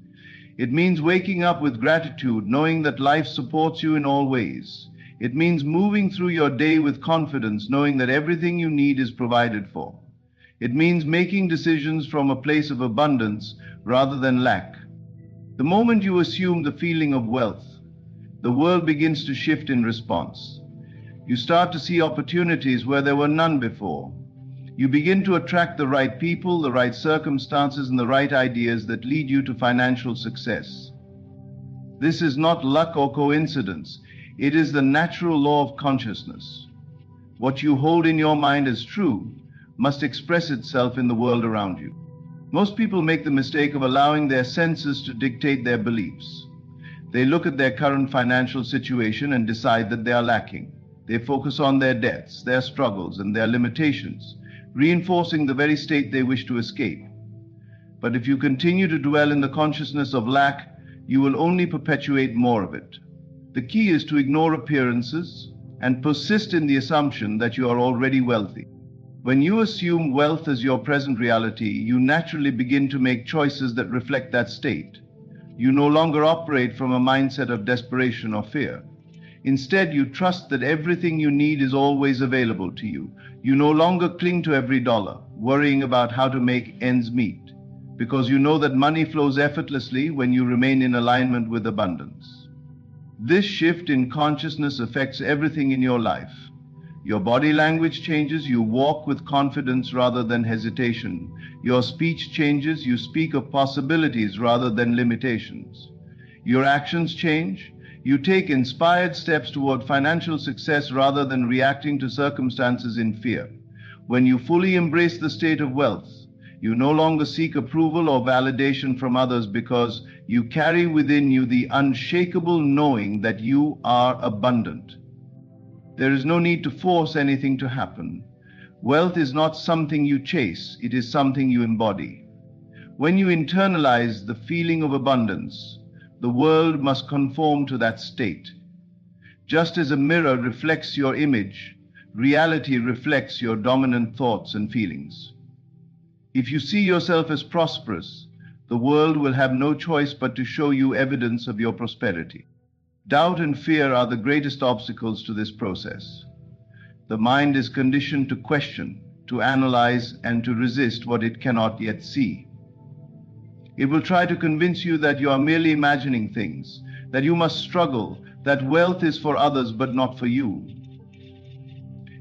It means waking up with gratitude, knowing that life supports you in all ways. It means moving through your day with confidence, knowing that everything you need is provided for. It means making decisions from a place of abundance rather than lack. The moment you assume the feeling of wealth, the world begins to shift in response. You start to see opportunities where there were none before. You begin to attract the right people, the right circumstances, and the right ideas that lead you to financial success. This is not luck or coincidence. It is the natural law of consciousness. What you hold in your mind as true must express itself in the world around you. Most people make the mistake of allowing their senses to dictate their beliefs. They look at their current financial situation and decide that they are lacking. They focus on their debts, their struggles, and their limitations, reinforcing the very state they wish to escape. But if you continue to dwell in the consciousness of lack, you will only perpetuate more of it. The key is to ignore appearances and persist in the assumption that you are already wealthy. When you assume wealth as your present reality, you naturally begin to make choices that reflect that state. You no longer operate from a mindset of desperation or fear. Instead, you trust that everything you need is always available to you. You no longer cling to every dollar, worrying about how to make ends meet, because you know that money flows effortlessly when you remain in alignment with abundance. This shift in consciousness affects everything in your life. Your body language changes, you walk with confidence rather than hesitation. Your speech changes, you speak of possibilities rather than limitations. Your actions change, you take inspired steps toward financial success rather than reacting to circumstances in fear. When you fully embrace the state of wealth, you no longer seek approval or validation from others because you carry within you the unshakable knowing that you are abundant. There is no need to force anything to happen. Wealth is not something you chase, it is something you embody. When you internalize the feeling of abundance, the world must conform to that state. Just as a mirror reflects your image, reality reflects your dominant thoughts and feelings. If you see yourself as prosperous, the world will have no choice but to show you evidence of your prosperity. Doubt and fear are the greatest obstacles to this process. The mind is conditioned to question, to analyze, and to resist what it cannot yet see. It will try to convince you that you are merely imagining things, that you must struggle, that wealth is for others but not for you.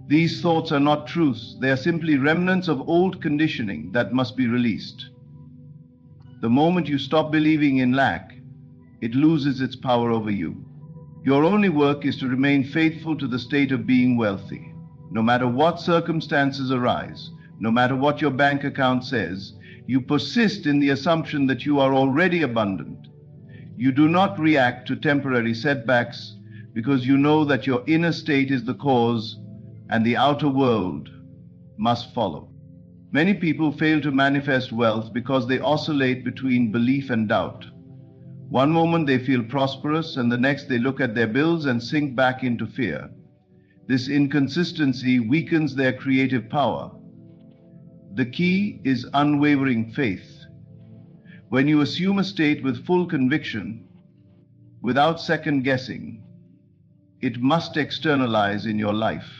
These thoughts are not truths, they are simply remnants of old conditioning that must be released. The moment you stop believing in lack, it loses its power over you. Your only work is to remain faithful to the state of being wealthy. No matter what circumstances arise, no matter what your bank account says, you persist in the assumption that you are already abundant. You do not react to temporary setbacks because you know that your inner state is the cause and the outer world must follow. Many people fail to manifest wealth because they oscillate between belief and doubt. One moment they feel prosperous, and the next they look at their bills and sink back into fear. This inconsistency weakens their creative power. The key is unwavering faith. When you assume a state with full conviction, without second guessing, it must externalize in your life.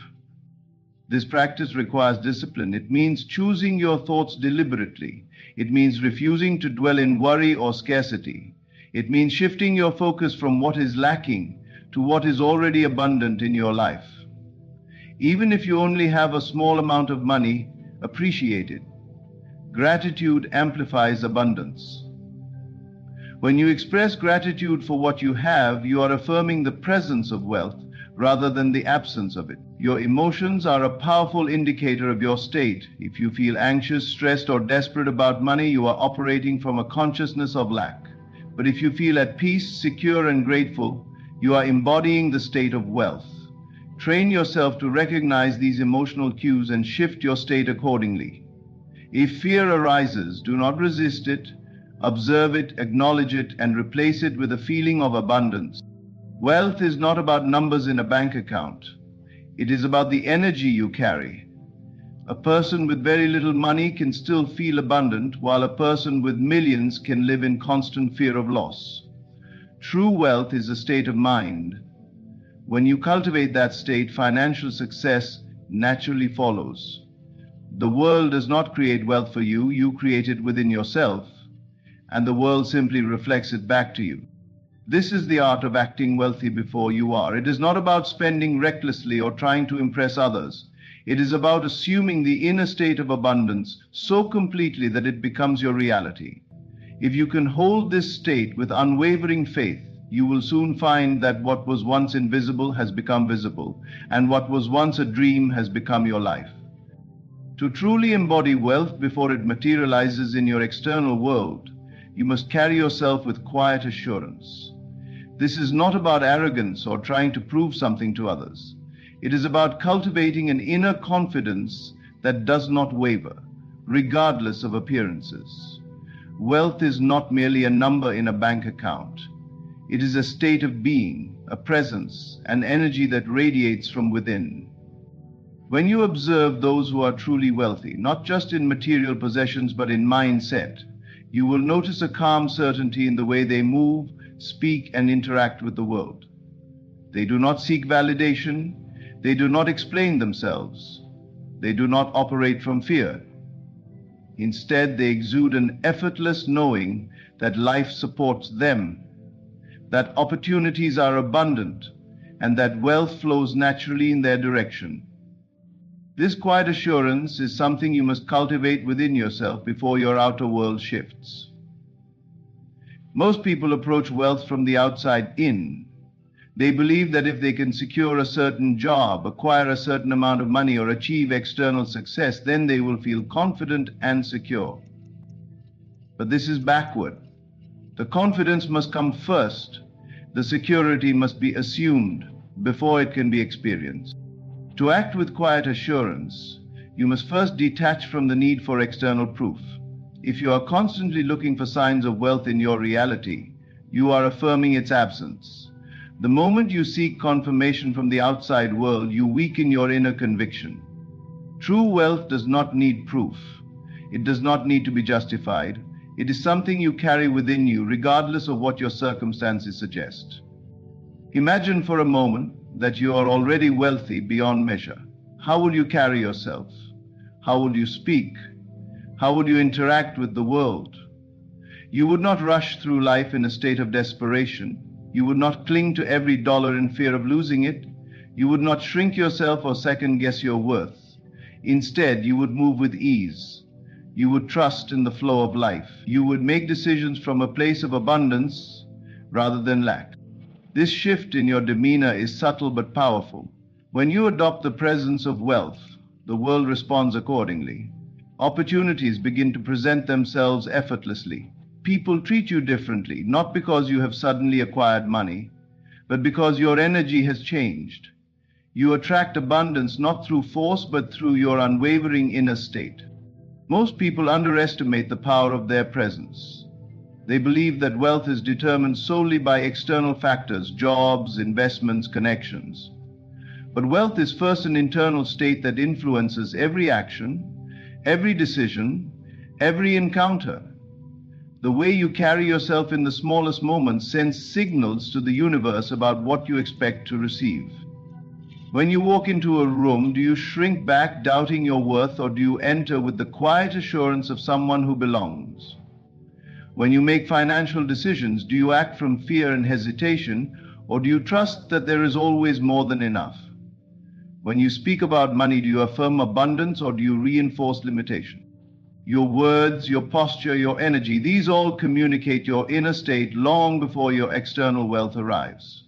This practice requires discipline. It means choosing your thoughts deliberately. It means refusing to dwell in worry or scarcity. It means shifting your focus from what is lacking to what is already abundant in your life. Even if you only have a small amount of money, appreciate it. Gratitude amplifies abundance. When you express gratitude for what you have, you are affirming the presence of wealth rather than the absence of it. Your emotions are a powerful indicator of your state. If you feel anxious, stressed, or desperate about money, you are operating from a consciousness of lack. But if you feel at peace, secure, and grateful, you are embodying the state of wealth. Train yourself to recognize these emotional cues and shift your state accordingly. If fear arises, do not resist it. Observe it, acknowledge it, and replace it with a feeling of abundance. Wealth is not about numbers in a bank account. It is about the energy you carry. A person with very little money can still feel abundant, while a person with millions can live in constant fear of loss. True wealth is a state of mind. When you cultivate that state, financial success naturally follows. The world does not create wealth for you, you create it within yourself, and the world simply reflects it back to you. This is the art of acting wealthy before you are. It is not about spending recklessly or trying to impress others. It is about assuming the inner state of abundance so completely that it becomes your reality. If you can hold this state with unwavering faith, you will soon find that what was once invisible has become visible, and what was once a dream has become your life. To truly embody wealth before it materializes in your external world, you must carry yourself with quiet assurance. This is not about arrogance or trying to prove something to others. It is about cultivating an inner confidence that does not waver, regardless of appearances. Wealth is not merely a number in a bank account. It is a state of being, a presence, an energy that radiates from within. When you observe those who are truly wealthy, not just in material possessions but in mindset, you will notice a calm certainty in the way they move, speak, and interact with the world. They do not seek validation. They do not explain themselves. They do not operate from fear. Instead, they exude an effortless knowing that life supports them, that opportunities are abundant, and that wealth flows naturally in their direction. This quiet assurance is something you must cultivate within yourself before your outer world shifts. Most people approach wealth from the outside in. They believe that if they can secure a certain job, acquire a certain amount of money, or achieve external success, then they will feel confident and secure. But this is backward. The confidence must come first. The security must be assumed before it can be experienced. To act with quiet assurance, you must first detach from the need for external proof. If you are constantly looking for signs of wealth in your reality, you are affirming its absence. The moment you seek confirmation from the outside world, you weaken your inner conviction. True wealth does not need proof. It does not need to be justified. It is something you carry within you, regardless of what your circumstances suggest. Imagine for a moment that you are already wealthy beyond measure. How will you carry yourself? How will you speak? How will you interact with the world? You would not rush through life in a state of desperation. You would not cling to every dollar in fear of losing it. You would not shrink yourself or second-guess your worth. Instead, you would move with ease. You would trust in the flow of life. You would make decisions from a place of abundance rather than lack. This shift in your demeanor is subtle but powerful. When you adopt the presence of wealth, the world responds accordingly. Opportunities begin to present themselves effortlessly. People treat you differently, not because you have suddenly acquired money, but because your energy has changed. You attract abundance not through force but through your unwavering inner state. Most people underestimate the power of their presence. They believe that wealth is determined solely by external factors, jobs, investments, connections. But wealth is first an internal state that influences every action, every decision, every encounter. The way you carry yourself in the smallest moments sends signals to the universe about what you expect to receive. When you walk into a room, do you shrink back, doubting your worth, or do you enter with the quiet assurance of someone who belongs? When you make financial decisions, do you act from fear and hesitation, or do you trust that there is always more than enough? When you speak about money, do you affirm abundance, or do you reinforce limitation? Your words, your posture, your energy, these all communicate your inner state long before your external wealth arrives.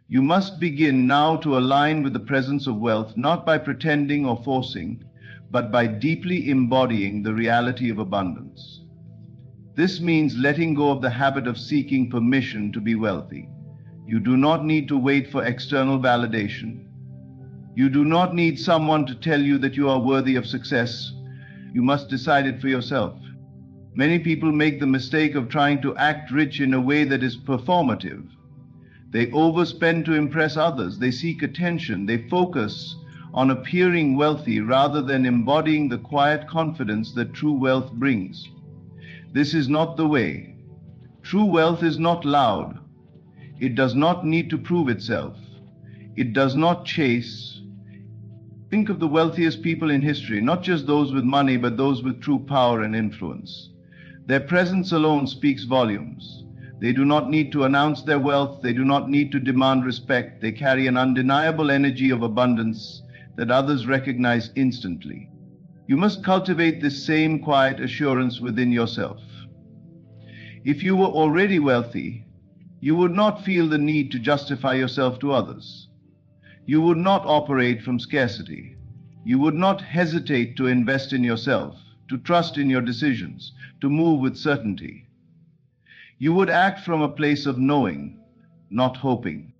You must begin now to align with the presence of wealth, not by pretending or forcing, but by deeply embodying the reality of abundance. This means letting go of the habit of seeking permission to be wealthy. You do not need to wait for external validation. You do not need someone to tell you that you are worthy of success. You must decide it for yourself. Many people make the mistake of trying to act rich in a way that is performative. They overspend to impress others. They seek attention. They focus on appearing wealthy rather than embodying the quiet confidence that true wealth brings. This is not the way. True wealth is not loud. It does not need to prove itself. It does not chase. Think of the wealthiest people in history, not just those with money, but those with true power and influence. Their presence alone speaks volumes. They do not need to announce their wealth. They do not need to demand respect. They carry an undeniable energy of abundance that others recognize instantly. You must cultivate this same quiet assurance within yourself. If you were already wealthy, you would not feel the need to justify yourself to others. You would not operate from scarcity. You would not hesitate to invest in yourself, to trust in your decisions, to move with certainty. You would act from a place of knowing, not hoping.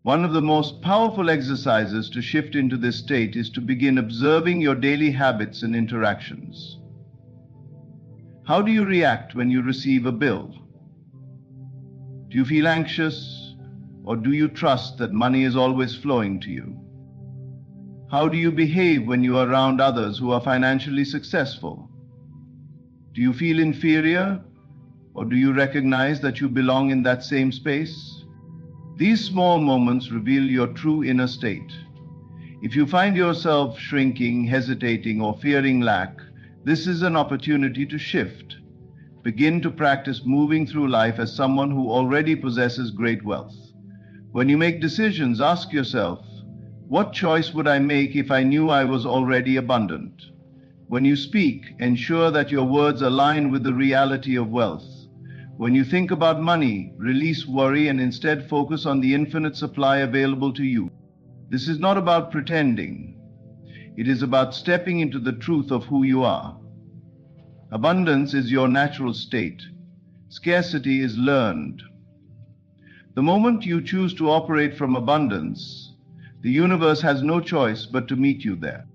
One of the most powerful exercises to shift into this state is to begin observing your daily habits and interactions. How do you react when you receive a bill? Do you feel anxious, or do you trust that money is always flowing to you? How do you behave when you are around others who are financially successful? Do you feel inferior, or do you recognize that you belong in that same space? These small moments reveal your true inner state. If you find yourself shrinking, hesitating, or fearing lack, this is an opportunity to shift. Begin to practice moving through life as someone who already possesses great wealth. When you make decisions, ask yourself, what choice would I make if I knew I was already abundant? When you speak, ensure that your words align with the reality of wealth. When you think about money, release worry and instead focus on the infinite supply available to you. This is not about pretending. It is about stepping into the truth of who you are. Abundance is your natural state. Scarcity is learned. The moment you choose to operate from abundance, the universe has no choice but to meet you there.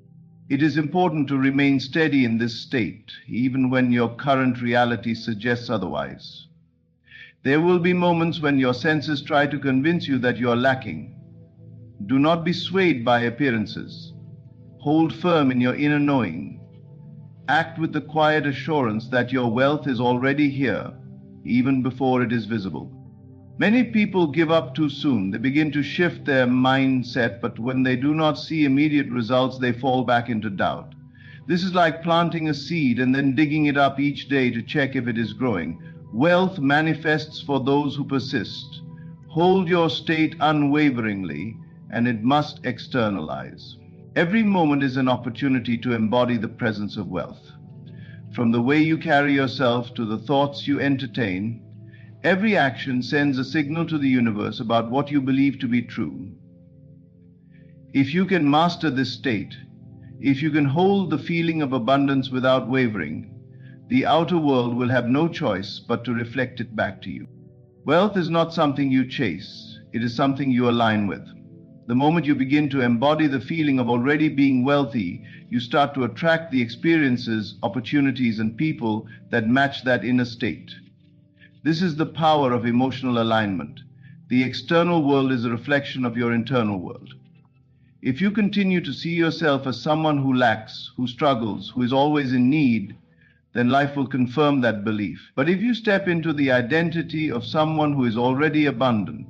It is important to remain steady in this state, even when your current reality suggests otherwise. There will be moments when your senses try to convince you that you are lacking. Do not be swayed by appearances. Hold firm in your inner knowing. Act with the quiet assurance that your wealth is already here, even before it is visible. Many people give up too soon. They begin to shift their mindset, but when they do not see immediate results, they fall back into doubt. This is like planting a seed and then digging it up each day to check if it is growing. Wealth manifests for those who persist. Hold your state unwaveringly, and it must externalize. Every moment is an opportunity to embody the presence of wealth. From the way you carry yourself to the thoughts you entertain, every action sends a signal to the universe about what you believe to be true. If you can master this state, if you can hold the feeling of abundance without wavering, the outer world will have no choice but to reflect it back to you. Wealth is not something you chase, it is something you align with. The moment you begin to embody the feeling of already being wealthy, you start to attract the experiences, opportunities, and people that match that inner state. This is the power of emotional alignment. The external world is a reflection of your internal world. If you continue to see yourself as someone who lacks, who struggles, who is always in need, then life will confirm that belief. But if you step into the identity of someone who is already abundant,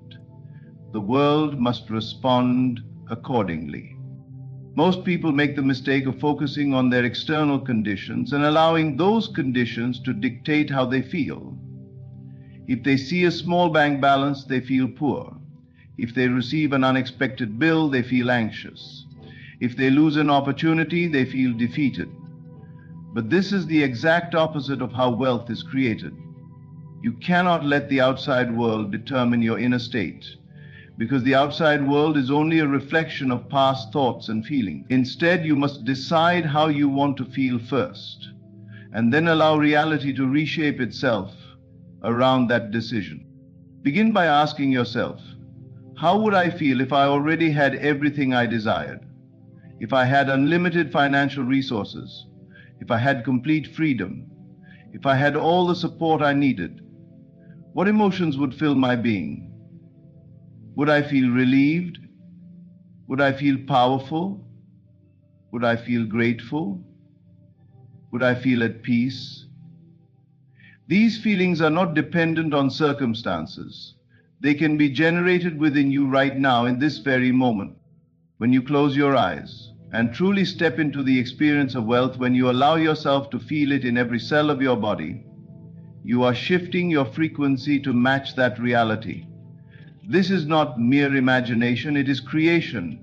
the world must respond accordingly. Most people make the mistake of focusing on their external conditions and allowing those conditions to dictate how they feel. If they see a small bank balance, they feel poor. If they receive an unexpected bill, they feel anxious. If they lose an opportunity, they feel defeated. But this is the exact opposite of how wealth is created. You cannot let the outside world determine your inner state, because the outside world is only a reflection of past thoughts and feelings. Instead, you must decide how you want to feel first, and then allow reality to reshape itself around that decision. Begin by asking yourself, how would I feel if I already had everything I desired? If I had unlimited financial resources? If I had complete freedom? If I had all the support I needed? What emotions would fill my being? Would I feel relieved? Would I feel powerful? Would I feel grateful? Would I feel at peace? These feelings are not dependent on circumstances. They can be generated within you right now in this very moment. When you close your eyes and truly step into the experience of wealth, when you allow yourself to feel it in every cell of your body, you are shifting your frequency to match that reality. This is not mere imagination, it is creation.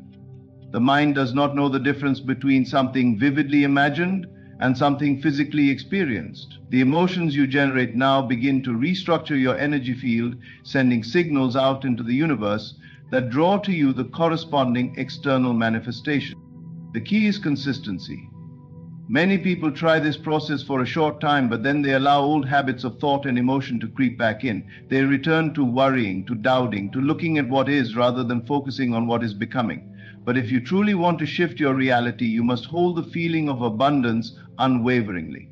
The mind does not know the difference between something vividly imagined and something physically experienced. The emotions you generate now begin to restructure your energy field, sending signals out into the universe that draw to you the corresponding external manifestation. The key is consistency. Many people try this process for a short time, but then they allow old habits of thought and emotion to creep back in. They return to worrying, to doubting, to looking at what is rather than focusing on what is becoming. But if you truly want to shift your reality, you must hold the feeling of abundance unwaveringly.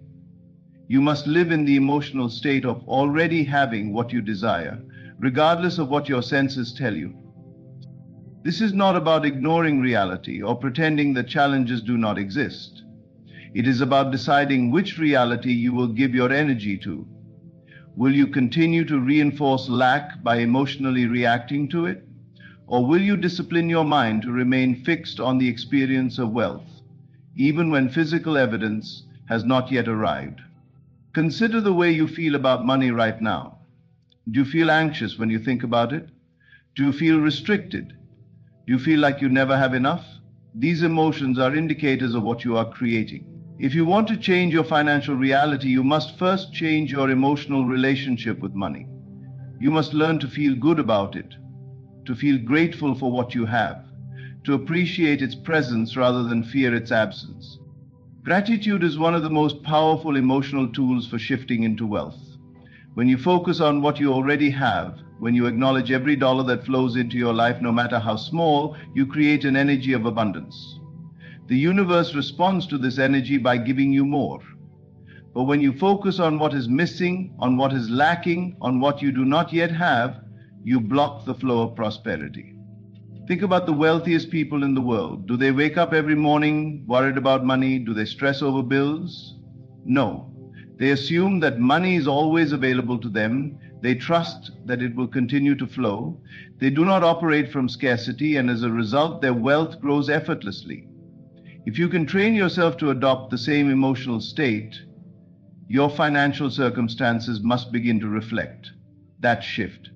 You must live in the emotional state of already having what you desire, regardless of what your senses tell you. This is not about ignoring reality or pretending that challenges do not exist. It is about deciding which reality you will give your energy to. Will you continue to reinforce lack by emotionally reacting to it? Or will you discipline your mind to remain fixed on the experience of wealth, even when physical evidence has not yet arrived? Consider the way you feel about money right now. Do you feel anxious when you think about it? Do you feel restricted? Do you feel like you never have enough? These emotions are indicators of what you are creating. If you want to change your financial reality, you must first change your emotional relationship with money. You must learn to feel good about it, to feel grateful for what you have, to appreciate its presence rather than fear its absence. Gratitude is one of the most powerful emotional tools for shifting into wealth. When you focus on what you already have, when you acknowledge every dollar that flows into your life, no matter how small, you create an energy of abundance. The universe responds to this energy by giving you more. But when you focus on what is missing, on what is lacking, on what you do not yet have, you block the flow of prosperity. Think about the wealthiest people in the world. Do they wake up every morning worried about money? Do they stress over bills? No. They assume that money is always available to them. They trust that it will continue to flow. They do not operate from scarcity, and as a result, their wealth grows effortlessly. If you can train yourself to adopt the same emotional state, your financial circumstances must begin to reflect that shift.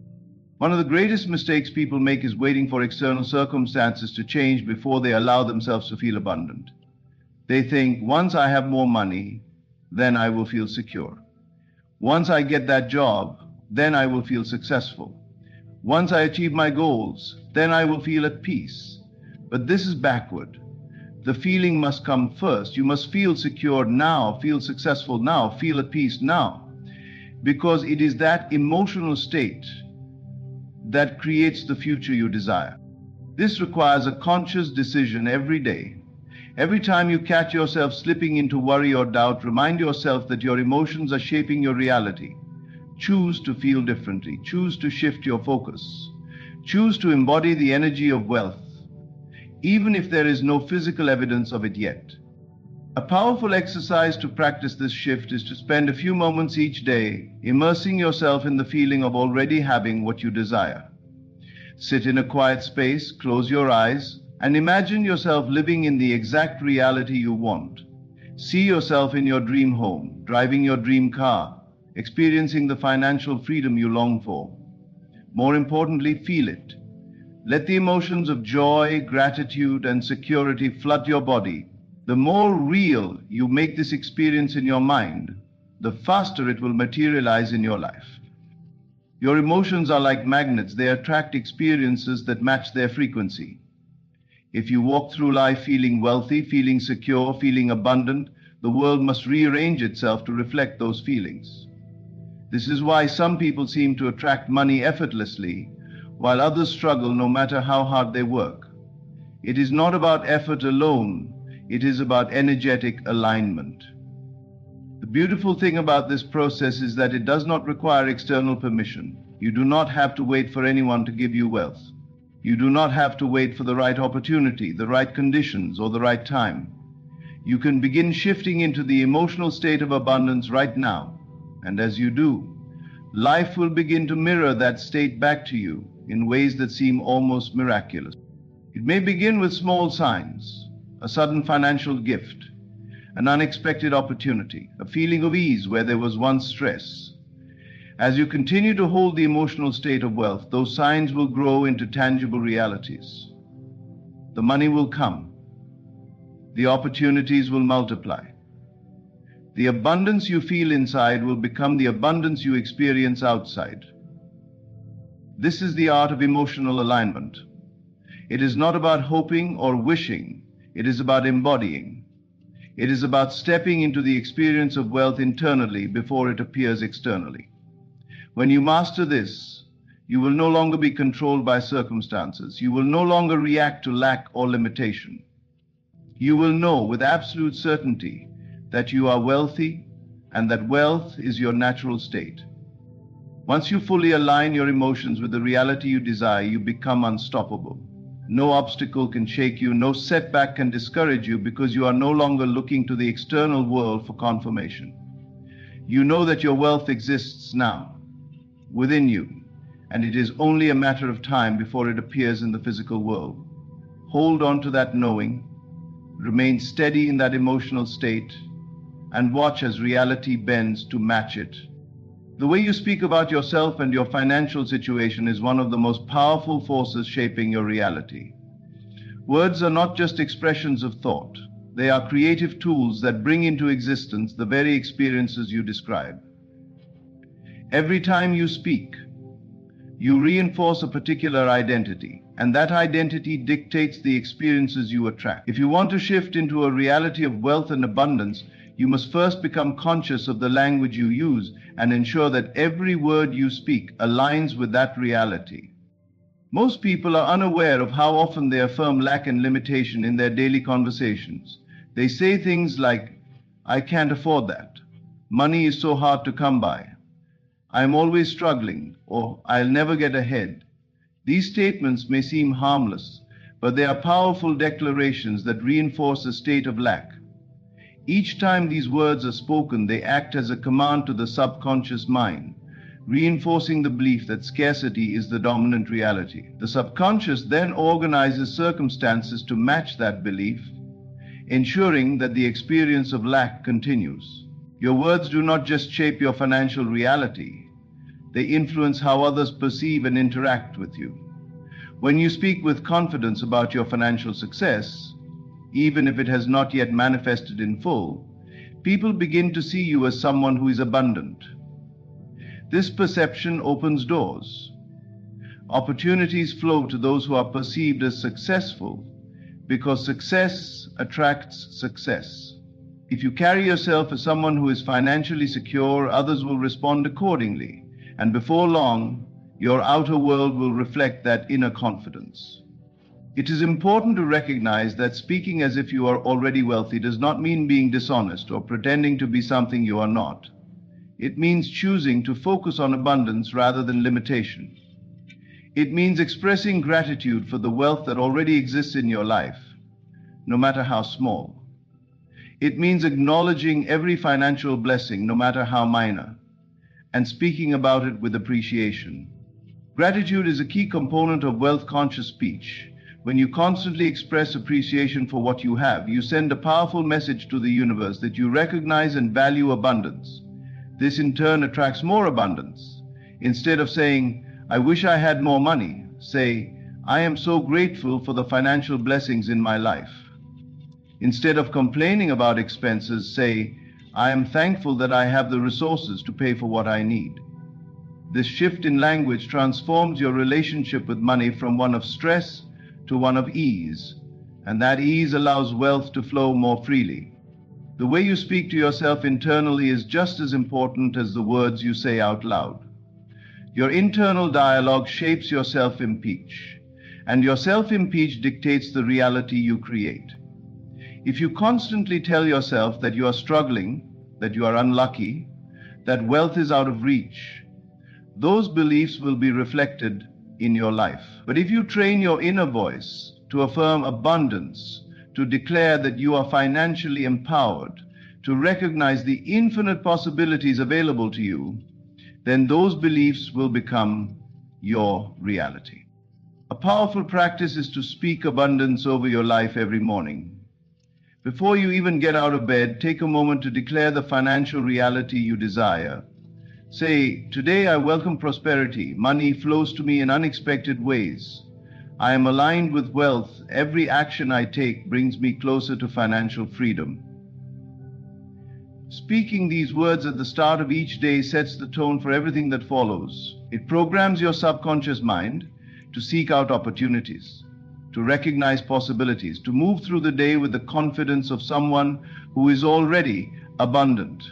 One of the greatest mistakes people make is waiting for external circumstances to change before they allow themselves to feel abundant. They think, once I have more money, then I will feel secure. Once I get that job, then I will feel successful. Once I achieve my goals, then I will feel at peace. But this is backward. The feeling must come first. You must feel secure now, feel successful now, feel at peace now. Because it is that emotional state that creates the future you desire. This requires a conscious decision every day. Every time you catch yourself slipping into worry or doubt, remind yourself that your emotions are shaping your reality. Choose to feel differently. Choose to shift your focus. Choose to embody the energy of wealth, even if there is no physical evidence of it yet. A powerful exercise to practice this shift is to spend a few moments each day immersing yourself in the feeling of already having what you desire. Sit in a quiet space, close your eyes, and imagine yourself living in the exact reality you want. See yourself in your dream home, driving your dream car, experiencing the financial freedom you long for. More importantly, feel it. Let the emotions of joy, gratitude, and security flood your body. The more real you make this experience in your mind, the faster it will materialize in your life. Your emotions are like magnets. They attract experiences that match their frequency. If you walk through life feeling wealthy, feeling secure, feeling abundant, the world must rearrange itself to reflect those feelings. This is why some people seem to attract money effortlessly, while others struggle no matter how hard they work. It is not about effort alone, it is about energetic alignment. The beautiful thing about this process is that it does not require external permission. You do not have to wait for anyone to give you wealth. You do not have to wait for the right opportunity, the right conditions, or the right time. You can begin shifting into the emotional state of abundance right now. And as you do, life will begin to mirror that state back to you in ways that seem almost miraculous. It may begin with small signs, a sudden financial gift, an unexpected opportunity, a feeling of ease where there was once stress. As you continue to hold the emotional state of wealth, those signs will grow into tangible realities. the money will come. The opportunities will multiply. The abundance you feel inside will become the abundance you experience outside. This is the art of emotional alignment. It is not about hoping or wishing. It is about embodying. It is about stepping into the experience of wealth internally before it appears externally. When you master this, you will no longer be controlled by circumstances. You will no longer react to lack or limitation. You will know with absolute certainty that you are wealthy and that wealth is your natural state. Once you fully align your emotions with the reality you desire, you become unstoppable. No obstacle can shake you, no setback can discourage you, because you are no longer looking to the external world for confirmation. You know that your wealth exists now, within you, and it is only a matter of time before it appears in the physical world. Hold on to that knowing, remain steady in that emotional state, and watch as reality bends to match it. The way you speak about yourself and your financial situation is one of the most powerful forces shaping your reality. Words are not just expressions of thought. They are creative tools that bring into existence the very experiences you describe. Every time you speak, you reinforce a particular identity, and that identity dictates the experiences you attract. If you want to shift into a reality of wealth and abundance, you must first become conscious of the language you use and ensure that every word you speak aligns with that reality. Most people are unaware of how often they affirm lack and limitation in their daily conversations. They say things like, "I can't afford that," "Money is so hard to come by," "I'm always struggling," or "I'll never get ahead." These statements may seem harmless, but they are powerful declarations that reinforce a state of lack. Each time these words are spoken, they act as a command to the subconscious mind, reinforcing the belief that scarcity is the dominant reality. The subconscious then organizes circumstances to match that belief, ensuring that the experience of lack continues. Your words do not just shape your financial reality, they influence how others perceive and interact with you. When you speak with confidence about your financial success, even if it has not yet manifested in full, people begin to see you as someone who is abundant. This perception opens doors. Opportunities flow to those who are perceived as successful, because success attracts success. If you carry yourself as someone who is financially secure, others will respond accordingly, and before long, your outer world will reflect that inner confidence. It is important to recognize that speaking as if you are already wealthy does not mean being dishonest or pretending to be something you are not. It means choosing to focus on abundance rather than limitation. It means expressing gratitude for the wealth that already exists in your life, no matter how small. It means acknowledging every financial blessing, no matter how minor, and speaking about it with appreciation. Gratitude is a key component of wealth-conscious speech. When you constantly express appreciation for what you have, you send a powerful message to the universe that you recognize and value abundance. This in turn attracts more abundance. Instead of saying, "I wish I had more money," say, "I am so grateful for the financial blessings in my life." Instead of complaining about expenses, say, "I am thankful that I have the resources to pay for what I need." This shift in language transforms your relationship with money from one of stress to one of ease, and that ease allows wealth to flow more freely. The way you speak to yourself internally is just as important as the words you say out loud. Your internal dialogue shapes your self-impeach, and your self-impeach dictates the reality you create. If you constantly tell yourself that you are struggling, that you are unlucky, that wealth is out of reach, those beliefs will be reflected in your life. But if you train your inner voice to affirm abundance, to declare that you are financially empowered, to recognize the infinite possibilities available to you, then those beliefs will become your reality. A powerful practice is to speak abundance over your life every morning. Before you even get out of bed, take a moment to declare the financial reality you desire. Say, "Today I welcome prosperity. Money flows to me in unexpected ways. I am aligned with wealth. Every action I take brings me closer to financial freedom. Speaking these words at the start of each day sets the tone for everything that follows. It programs your subconscious mind to seek out opportunities, to recognize possibilities, to move through the day with the confidence of someone who is already abundant.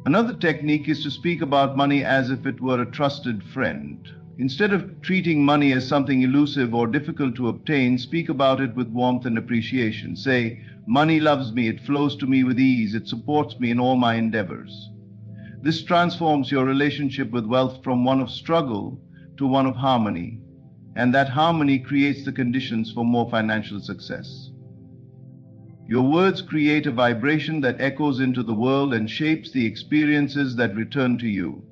Another technique is to speak about money as if it were a trusted friend. Instead of treating money as something elusive or difficult to obtain, speak about it with warmth and appreciation. Say, "Money loves me, it flows to me with ease, it supports me in all my endeavors." This transforms your relationship with wealth from one of struggle to one of harmony, and that harmony creates the conditions for more financial success. Your words create a vibration that echoes into the world and shapes the experiences that return to you.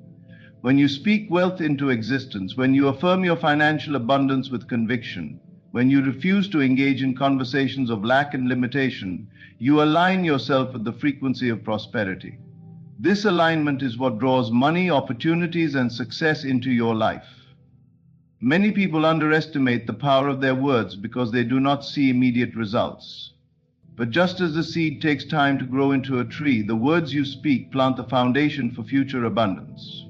When you speak wealth into existence, when you affirm your financial abundance with conviction, when you refuse to engage in conversations of lack and limitation, you align yourself with the frequency of prosperity. This alignment is what draws money, opportunities, and success into your life. Many people underestimate the power of their words because they do not see immediate results. But just as the seed takes time to grow into a tree, the words you speak plant the foundation for future abundance.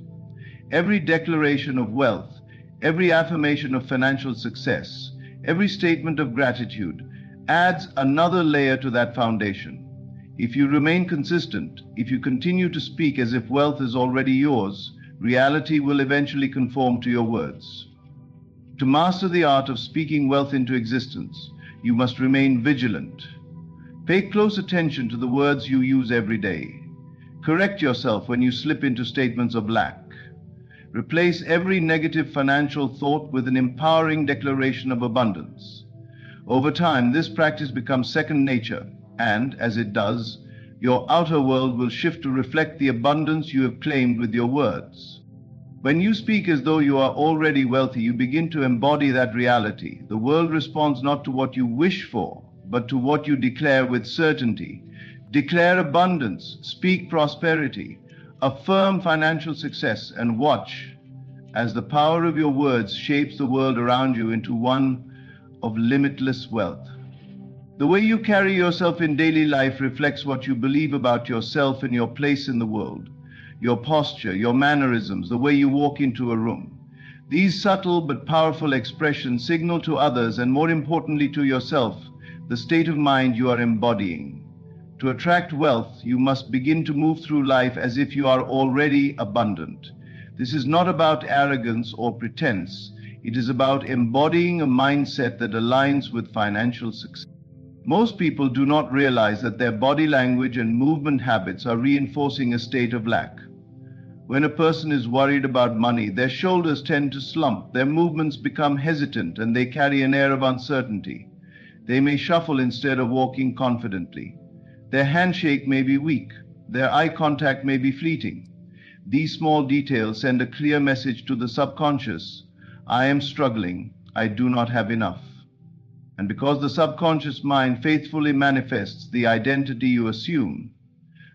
Every declaration of wealth, every affirmation of financial success, every statement of gratitude adds another layer to that foundation. If you remain consistent, if you continue to speak as if wealth is already yours, reality will eventually conform to your words. To master the art of speaking wealth into existence, you must remain vigilant. Pay close attention to the words you use every day. Correct yourself when you slip into statements of lack. Replace every negative financial thought with an empowering declaration of abundance. Over time, this practice becomes second nature, and as it does, your outer world will shift to reflect the abundance you have claimed with your words. When you speak as though you are already wealthy, you begin to embody that reality. The world responds not to what you wish for, but to what you declare with certainty. Declare abundance, speak prosperity, affirm financial success, and watch as the power of your words shapes the world around you into one of limitless wealth. The way you carry yourself in daily life reflects what you believe about yourself and your place in the world. Your posture, your mannerisms, the way you walk into a room. These subtle but powerful expressions signal to others, and more importantly to yourself, the state of mind you are embodying. To attract wealth, you must begin to move through life as if you are already abundant. This is not about arrogance or pretense. It is about embodying a mindset that aligns with financial success. Most people do not realize that their body language and movement habits are reinforcing a state of lack. When a person is worried about money, their shoulders tend to slump, their movements become hesitant, and they carry an air of uncertainty. They may shuffle instead of walking confidently. Their handshake may be weak. Their eye contact may be fleeting. These small details send a clear message to the subconscious: I am struggling, I do not have enough. And because the subconscious mind faithfully manifests the identity you assume,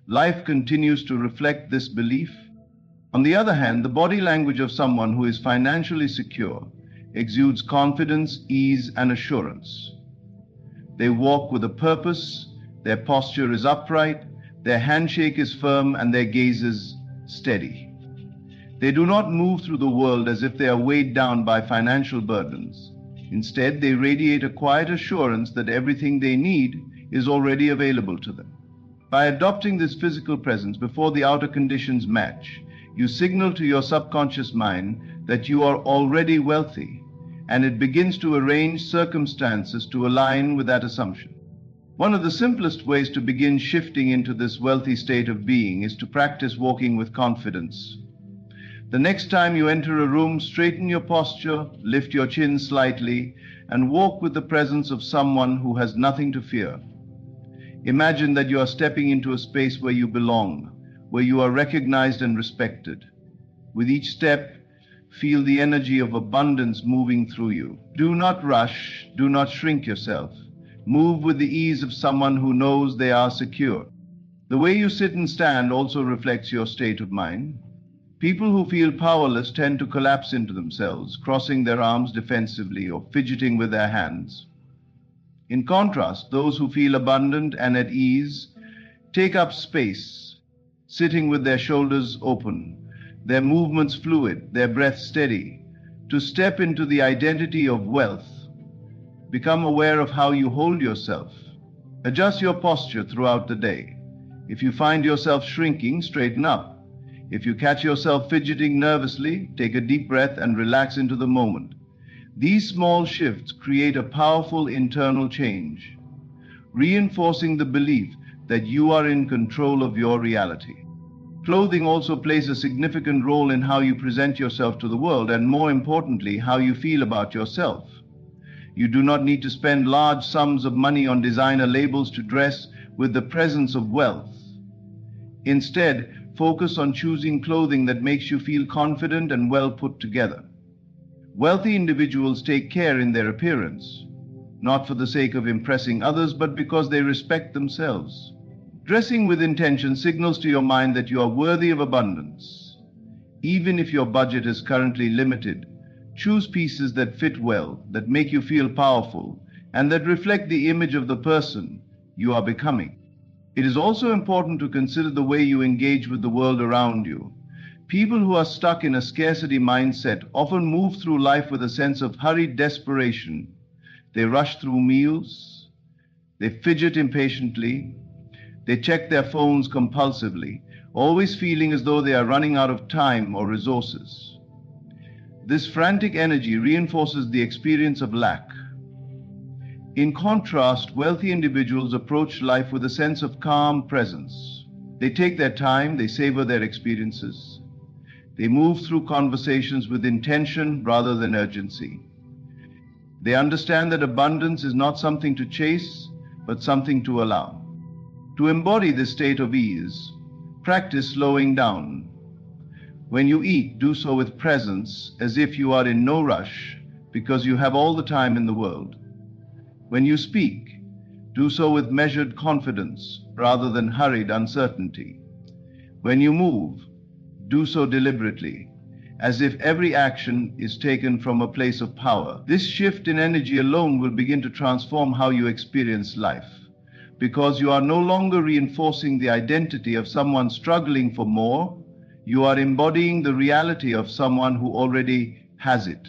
life continues to reflect this belief. On the other hand, the body language of someone who is financially secure exudes confidence, ease, and assurance. They walk with a purpose, their posture is upright, their handshake is firm, and their gaze is steady. They do not move through the world as if they are weighed down by financial burdens. Instead, they radiate a quiet assurance that everything they need is already available to them. By adopting this physical presence before the outer conditions match, you signal to your subconscious mind that you are already wealthy, and it begins to arrange circumstances to align with that assumption. One of the simplest ways to begin shifting into this wealthy state of being is to practice walking with confidence. The next time you enter a room, straighten your posture, lift your chin slightly, and walk with the presence of someone who has nothing to fear. Imagine that you are stepping into a space where you belong, where you are recognized and respected. With each step, feel the energy of abundance moving through you. Do not rush, do not shrink yourself. Move with the ease of someone who knows they are secure. The way you sit and stand also reflects your state of mind. People who feel powerless tend to collapse into themselves, crossing their arms defensively or fidgeting with their hands. In contrast, those who feel abundant and at ease take up space, sitting with their shoulders open, their movements fluid, their breath steady, to step into the identity of wealth. Become aware of how you hold yourself. Adjust your posture throughout the day. If you find yourself shrinking, straighten up. If you catch yourself fidgeting nervously, take a deep breath and relax into the moment. These small shifts create a powerful internal change, reinforcing the belief that you are in control of your reality. Clothing also plays a significant role in how you present yourself to the world, and more importantly, how you feel about yourself. You do not need to spend large sums of money on designer labels to dress with the presence of wealth. Instead, focus on choosing clothing that makes you feel confident and well put together. Wealthy individuals take care in their appearance, not for the sake of impressing others, but because they respect themselves. Dressing with intention signals to your mind that you are worthy of abundance. Even if your budget is currently limited, choose pieces that fit well, that make you feel powerful, and that reflect the image of the person you are becoming. It is also important to consider the way you engage with the world around you. People who are stuck in a scarcity mindset often move through life with a sense of hurried desperation. They rush through meals, they fidget impatiently, they check their phones compulsively, always feeling as though they are running out of time or resources. This frantic energy reinforces the experience of lack. In contrast, wealthy individuals approach life with a sense of calm presence. They take their time, they savor their experiences. They move through conversations with intention rather than urgency. They understand that abundance is not something to chase, but something to allow. To embody this state of ease, practice slowing down. When you eat, do so with presence, as if you are in no rush, because you have all the time in the world. When you speak, do so with measured confidence rather than hurried uncertainty. When you move, do so deliberately, as if every action is taken from a place of power. This shift in energy alone will begin to transform how you experience life, because you are no longer reinforcing the identity of someone struggling for more. You are embodying the reality of someone who already has it.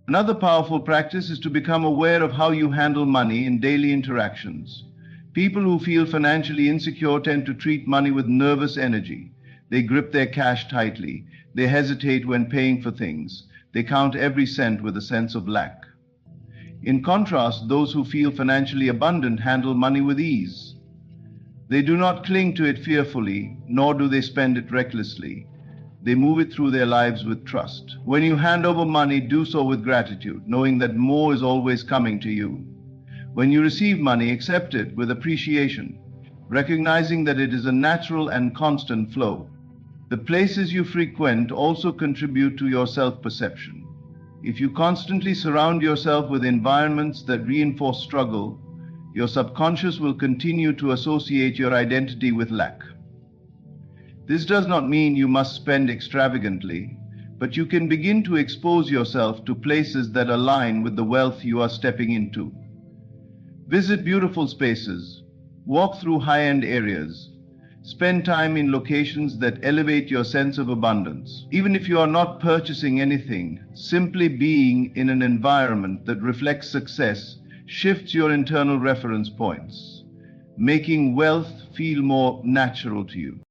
Another powerful practice is to become aware of how you handle money in daily interactions. People who feel financially insecure tend to treat money with nervous energy. They grip their cash tightly. They hesitate when paying for things. They count every cent with a sense of lack. In contrast, those who feel financially abundant handle money with ease. They do not cling to it fearfully, nor do they spend it recklessly. They move it through their lives with trust. When you hand over money, do so with gratitude, knowing that more is always coming to you. When you receive money, accept it with appreciation, recognizing that it is a natural and constant flow. The places you frequent also contribute to your self-perception. If you constantly surround yourself with environments that reinforce struggle, your subconscious will continue to associate your identity with lack. This does not mean you must spend extravagantly, but you can begin to expose yourself to places that align with the wealth you are stepping into. Visit beautiful spaces, walk through high-end areas, spend time in locations that elevate your sense of abundance. Even if you are not purchasing anything, simply being in an environment that reflects success shifts your internal reference points, making wealth feel more natural to you.